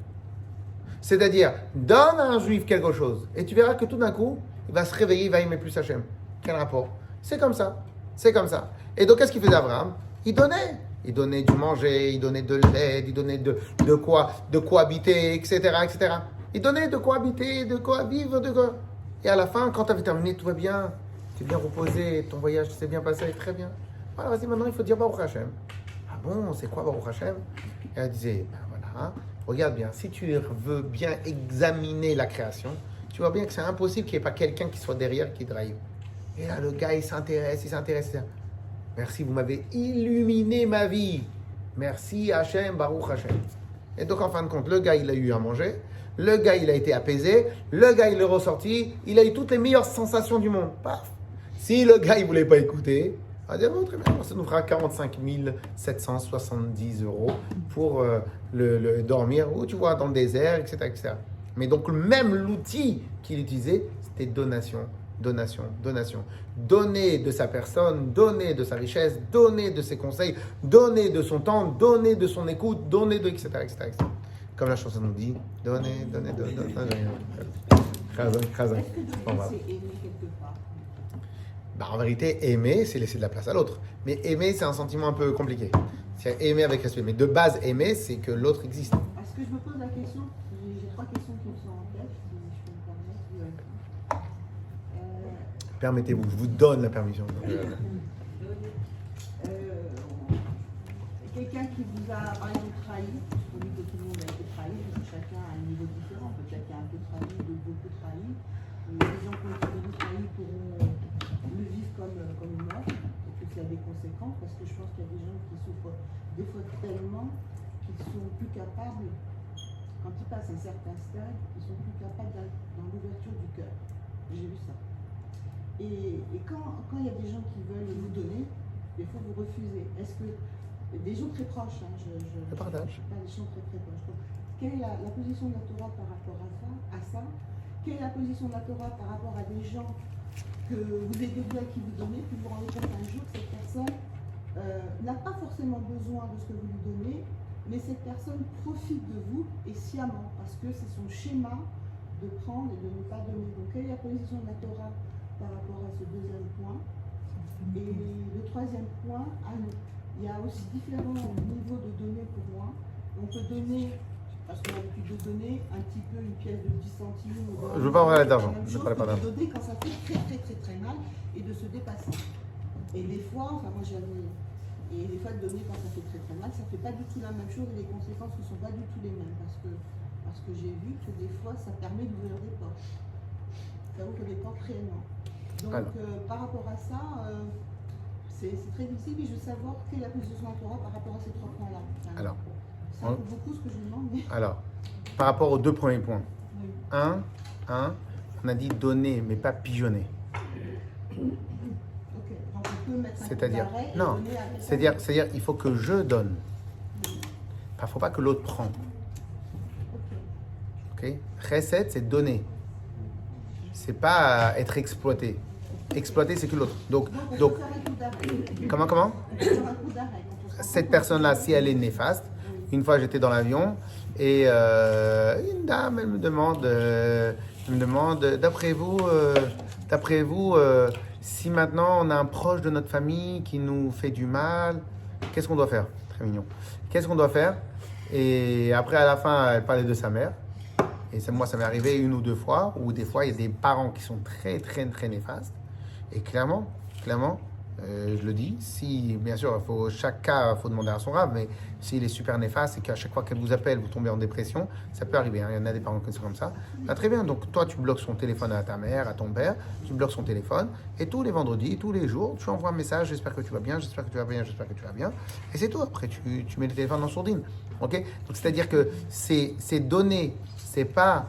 C'est-à-dire, donne à un juif quelque chose, et tu verras que tout d'un coup, il va se réveiller, il va aimer plus Hachem. Quel rapport? C'est comme ça. Et donc, qu'est-ce qu'il faisait Abraham? Il donnait. Il donnait du manger, il donnait de l'aide, il donnait de quoi habiter, etc., etc. Il donnait de quoi habiter, de quoi vivre, de quoi... Et à la fin, quand tu avais terminé, tout va bien, tu es bien reposé, ton voyage s'est bien passé, très bien. Voilà, vas-y, maintenant, il faut dire Baruch Hashem. Ah bon, c'est quoi Baruch Hashem? Et elle disait, ben voilà, regarde bien, si tu veux bien examiner la création, tu vois bien que c'est impossible qu'il n'y ait pas quelqu'un qui soit derrière qui drive. Et là, le gars, il s'intéresse. Merci, vous m'avez illuminé ma vie. Merci Hachem, Baruch Hachem. Et donc, en fin de compte, le gars, il a eu à manger. Le gars, il a été apaisé. Le gars, il est ressorti. Il a eu toutes les meilleures sensations du monde. Paf. Si le gars, il ne voulait pas écouter, on va dire, bon, très bien, ça nous fera 45 770 € pour le dormir, ou tu vois, dans le désert, etc., etc. Mais donc, même l'outil qu'il utilisait, c'était donation. Donner de sa personne, donner de sa richesse, donner de ses conseils, donner de son temps, donner de son écoute, donner de etc. Comme la chanson nous dit, donner. Chazan. Bon, voilà. C'est aimer quelque part. Bah, en vérité, aimer, c'est laisser de la place à l'autre. Mais aimer, c'est un sentiment un peu compliqué. C'est aimer avec respect. Mais de base, aimer, c'est que l'autre existe. Est-ce que je me pose la question? J'ai 3 questions qui me sont en tête, si je peux me permettre. Permettez-vous, je vous donne la permission. Quelqu'un qui vous a, par exemple, trahi, on dit que tout le monde a été trahi, parce que chacun a un niveau différent, peut-être qu'il y a un peu trahi, beaucoup trahi. Les gens qui ont été trahis pourront le vivre comme une mort, et que ça a des conséquences, parce que je pense qu'il y a des gens qui souffrent des fois tellement qu'ils sont plus capables, quand ils passent un certain stade, ils sont plus capables dans l'ouverture du cœur. J'ai vu ça. Et quand il y a des gens qui veulent vous donner, des fois vous refusez. Est-ce que des gens très proches, je partage. Pas des gens très proches. Donc, quelle est la position de la Torah par rapport à ça? Quelle est la position de la Torah par rapport à des gens que vous aidez bien qui vous donnez, puis vous vous rendez compte un jour que cette personne n'a pas forcément besoin de ce que vous lui donnez, mais cette personne profite de vous et sciemment, parce que c'est son schéma de prendre et de ne pas donner. Donc, quelle est la position de la Torah par rapport à ce deuxième point? Et le troisième point, il y a aussi différents niveaux de donner pour moi. On peut donner, parce qu'on a l'habitude de donner un petit peu une pièce de 10 centimes. Je ne veux pas parler d'argent. Je ne parle pas d'argent. Donner quand ça fait très mal et de se dépasser. Et des fois, enfin moi j'avais. Et des fois de donner quand ça fait très mal, ça ne fait pas du tout la même chose et les conséquences ne sont pas du tout les mêmes. Parce que j'ai vu que des fois ça permet d'ouvrir des portes. Ça ouvre des portes réellement. Donc par rapport à ça, c'est très difficile et je veux savoir quelle est la position de la Torah par rapport à ces 3 points-là. Alors, C'est un peu beaucoup ce que je vous demande. Mais... Alors, par rapport aux deux premiers points. Oui. On a dit donner, mais pas pigeonner. Ok, donc on peut mettre un C'est-à-dire, coup d'arrêt et non, donner à quelqu'un. c'est-à-dire, il faut que je donne. Il ne faut pas que l'autre prend. Ok? Chesed, c'est donner. C'est pas être exploité. Exploiter, c'est que l'autre. Donc, On peut faire un coup d'arrêt. comment? On peut faire un coup d'arrêt. quand on se Cette rend personne-là, si elle est néfaste, une fois j'étais dans l'avion et une dame, elle me demande, d'après vous, si maintenant on a un proche de notre famille qui nous fait du mal, qu'est-ce qu'on doit faire? Très mignon. Qu'est-ce qu'on doit faire? Et après, à la fin, elle parlait de sa mère. Et moi, ça m'est arrivé une ou deux fois, où des fois, il y a des parents qui sont très, très, très néfastes. Et clairement, je le dis, si, bien sûr, chaque cas, il faut demander à son rab, mais s'il est super néfaste et qu'à chaque fois qu'elle vous appelle, vous tombez en dépression, ça peut arriver. Hein, il y en a des parents qui sont comme ça. Bah, très bien, donc toi, tu bloques son téléphone à ta mère, à ton père, tu bloques son téléphone, et tous les vendredis, tous les jours, tu envoies un message, j'espère que tu vas bien, j'espère que tu vas bien, j'espère que tu vas bien, et c'est tout. Après, tu mets le téléphone en sourdine. Ok? Donc, c'est-à-dire que c'est donner, c'est pas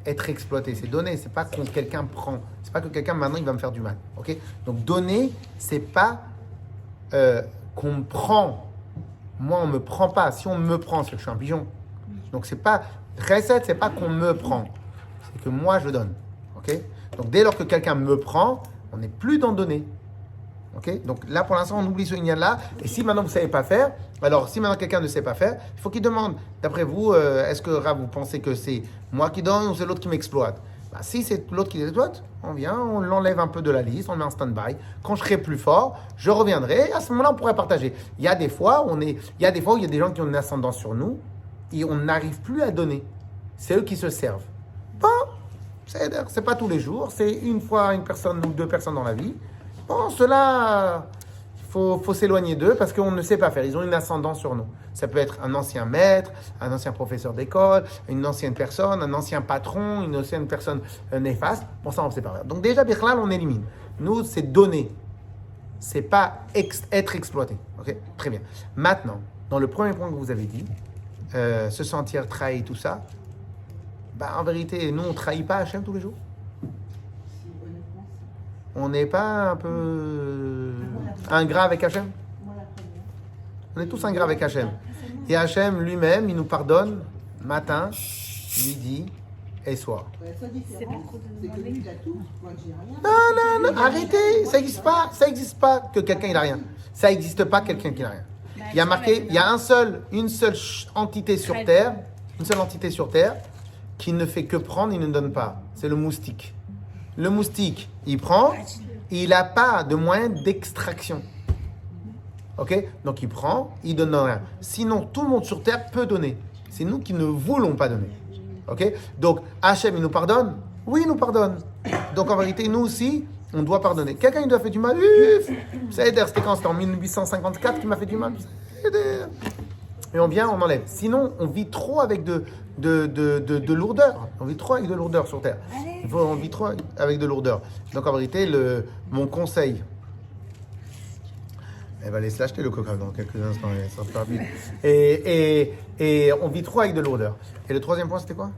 être exploité, c'est donner, c'est pas quand quelqu'un prend, c'est pas que quelqu'un maintenant il va me faire du mal, ok? Donc donner, c'est pas qu'on me prend, moi on me prend pas, si on me prend c'est que je suis un pigeon, donc c'est pas, recette c'est pas qu'on me prend, c'est que moi je donne, ok? Donc dès lors que quelqu'un me prend, on n'est plus dans donner. Ok, donc là pour l'instant on oublie ce lien-là. Et si maintenant vous ne savez pas faire, alors si maintenant quelqu'un ne sait pas faire, il faut qu'il demande. D'après vous, est-ce que Rav, vous pensez que c'est moi qui donne ou c'est l'autre qui m'exploite? Bah, si c'est l'autre qui l'exploite, on vient, on l'enlève un peu de la liste, on le met en stand-by. Quand je serai plus fort, je reviendrai. Et à ce moment-là, on pourrait partager. Il y a des fois où il y a des gens qui ont une ascendance sur nous et on n'arrive plus à donner. C'est eux qui se servent. Bon, c'est pas tous les jours, c'est une fois une personne ou deux personnes dans la vie. Bon, ceux-là, il faut s'éloigner d'eux parce qu'on ne sait pas faire. Ils ont une ascendance sur nous. Ça peut être un ancien maître, un ancien professeur d'école, une ancienne personne, un ancien patron, une ancienne personne néfaste. Bon, ça, on ne sait pas faire. Donc déjà, Birklal, on élimine. Nous, c'est donner. C'est pas être exploité. Ok? Très bien. Maintenant, dans le premier point que vous avez dit, se sentir trahi, tout ça, bah, en vérité, nous, on ne trahit pas Hachem tous les jours. Si, honnêtement, On n'est pas un peu ingrat avec Hachem? moi la première. On est tous ingrats avec Hachem. Et Hachem lui-même, il nous pardonne matin, midi et soir. La seule différence, c'est que lui, il a tout. Moi, j'ai rien. Non, arrêtez, ça n'existe pas que quelqu'un il a rien. Ça n'existe pas quelqu'un qui n'a rien. Il y a marqué, il y a une seule entité sur terre, qui ne fait que prendre, il ne donne pas. C'est le moustique. Le moustique, il prend, il n'a pas de moyen d'extraction. Ok? Donc il prend, il donne rien. Sinon, tout le monde sur terre peut donner. C'est nous qui ne voulons pas donner. Ok? Donc Hachem, il nous pardonne? Oui, il nous pardonne. Donc en vérité, nous aussi, on doit pardonner. Quelqu'un, il doit faire du mal. C'était quand? C'était en 1854 qu'il m'a fait du mal. Et on vient, on enlève. Sinon, on vit trop avec de lourdeur. On vit trop avec de lourdeur sur Terre. On vit trop avec de lourdeur. Donc en vérité, mon conseil... Elle va aller se l'acheter le coca dans quelques instants. Elle sera plus rapide. Et on vit trop avec de lourdeur. Et le troisième point, c'était quoi?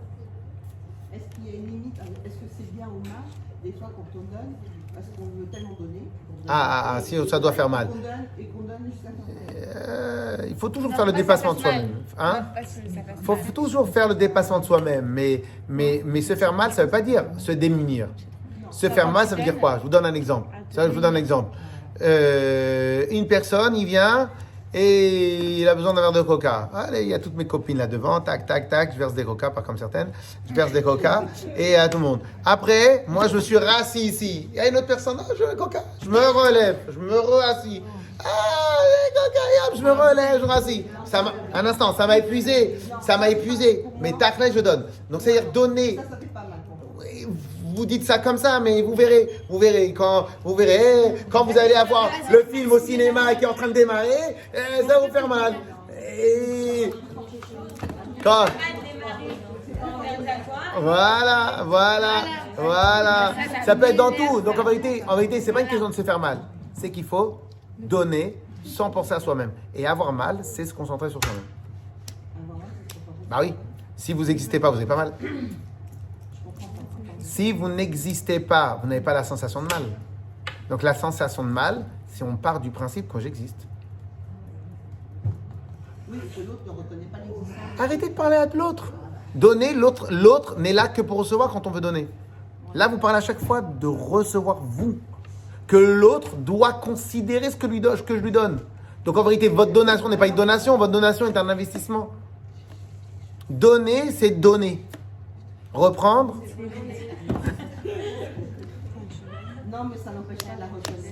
Est-ce qu'il y a une limite? Est-ce que c'est bien ou mal? Des fois, quand on donne, parce qu'on veut tellement donner. Si ça doit faire mal. Qu'on donne jusqu'à temps. Il faut toujours faire le dépassement de soi-même. Hein? Il faut toujours faire le dépassement de soi-même. Mais se faire mal, ça ne veut pas dire se démunir. Se faire mal, ça veut dire quoi? Je vous donne un exemple. Une personne, il vient et il a besoin d'un verre de coca. Allez, il y a toutes mes copines là devant, tac, tac, tac, je verse des coca, pas comme certaines, je verse des coca et à tout le monde. Après, moi je me suis rassis ici. Il y a une autre personne, je veux le coca, je me relève, je me rassis. Je me relève, je me rassis. Un instant, ça m'a épuisé. Mais tac, là, je donne. Donc, c'est-à-dire donner. Ça fait pas mal pour moi. Vous dites ça comme ça, mais vous verrez quand vous allez avoir le film au cinéma qui est en train de démarrer, ça va vous faire mal. Et... Voilà. Ça peut être dans tout. Donc en vérité, c'est pas une question de se faire mal. C'est qu'il faut donner sans penser à soi-même. Et avoir mal, c'est se concentrer sur soi-même. Bah oui. Si vous n'existez pas, vous avez pas mal. Si vous n'existez pas, vous n'avez pas la sensation de mal. Donc la sensation de mal, si on part du principe que j'existe. Oui, que l'autre ne reconnaît pas l'existence. Arrêtez de parler à l'autre. Donner, l'autre n'est là que pour recevoir quand on veut donner. Là, vous parlez à chaque fois de recevoir vous. Que l'autre doit considérer ce que je lui donne. Donc en vérité, votre donation n'est pas une donation, votre donation est un investissement. Donner, c'est donner. Reprendre. Non, mais ça n'empêche pas de la reconnaître.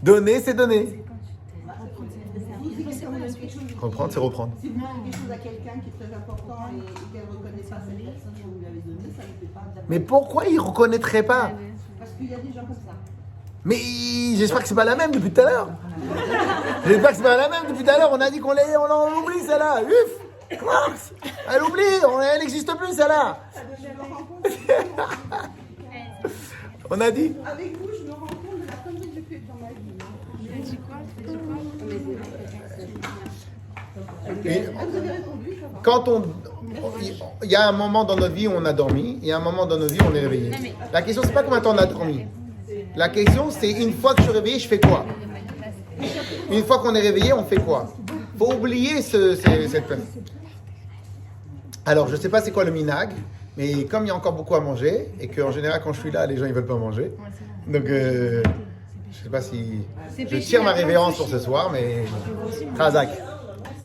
Donner, c'est donner. Vous dites que quand vous avez quelque chose- Reprendre, c'est reprendre. Si vous donnez quelque chose à quelqu'un qui est très important et qu'elle ne reconnaît pas cette personne que vous lui avez donnée, ça ne fait pas de la... Mais pourquoi il ne reconnaîtrait pas? Parce qu'il y a des gens comme ça. Mais j'espère que c'est pas la même depuis tout à l'heure. J'espère que c'est pas la même depuis tout à l'heure. On a dit qu'on l'oublie celle-là. Uf, Quarks, elle oublie, elle n'existe plus celle-là. On a dit. Avec vous, je me rends compte de la connerie que j'ai faite dans ma vie. Et Vous avez répondu, ça va. quand il y a un moment dans notre vie où on a dormi, il y a un moment dans notre vie où on est réveillé. La question c'est pas combien de temps on a dormi. La question c'est une fois que je suis réveillé, je fais quoi? Une fois qu'on est réveillé, on fait quoi? Faut oublier cette peine. Alors je sais pas c'est quoi le minag, mais comme il y a encore beaucoup à manger et qu'en général quand je suis là, les gens ils veulent pas manger. Donc je sais pas si je tire ma révérence pour ce soir, mais Razak.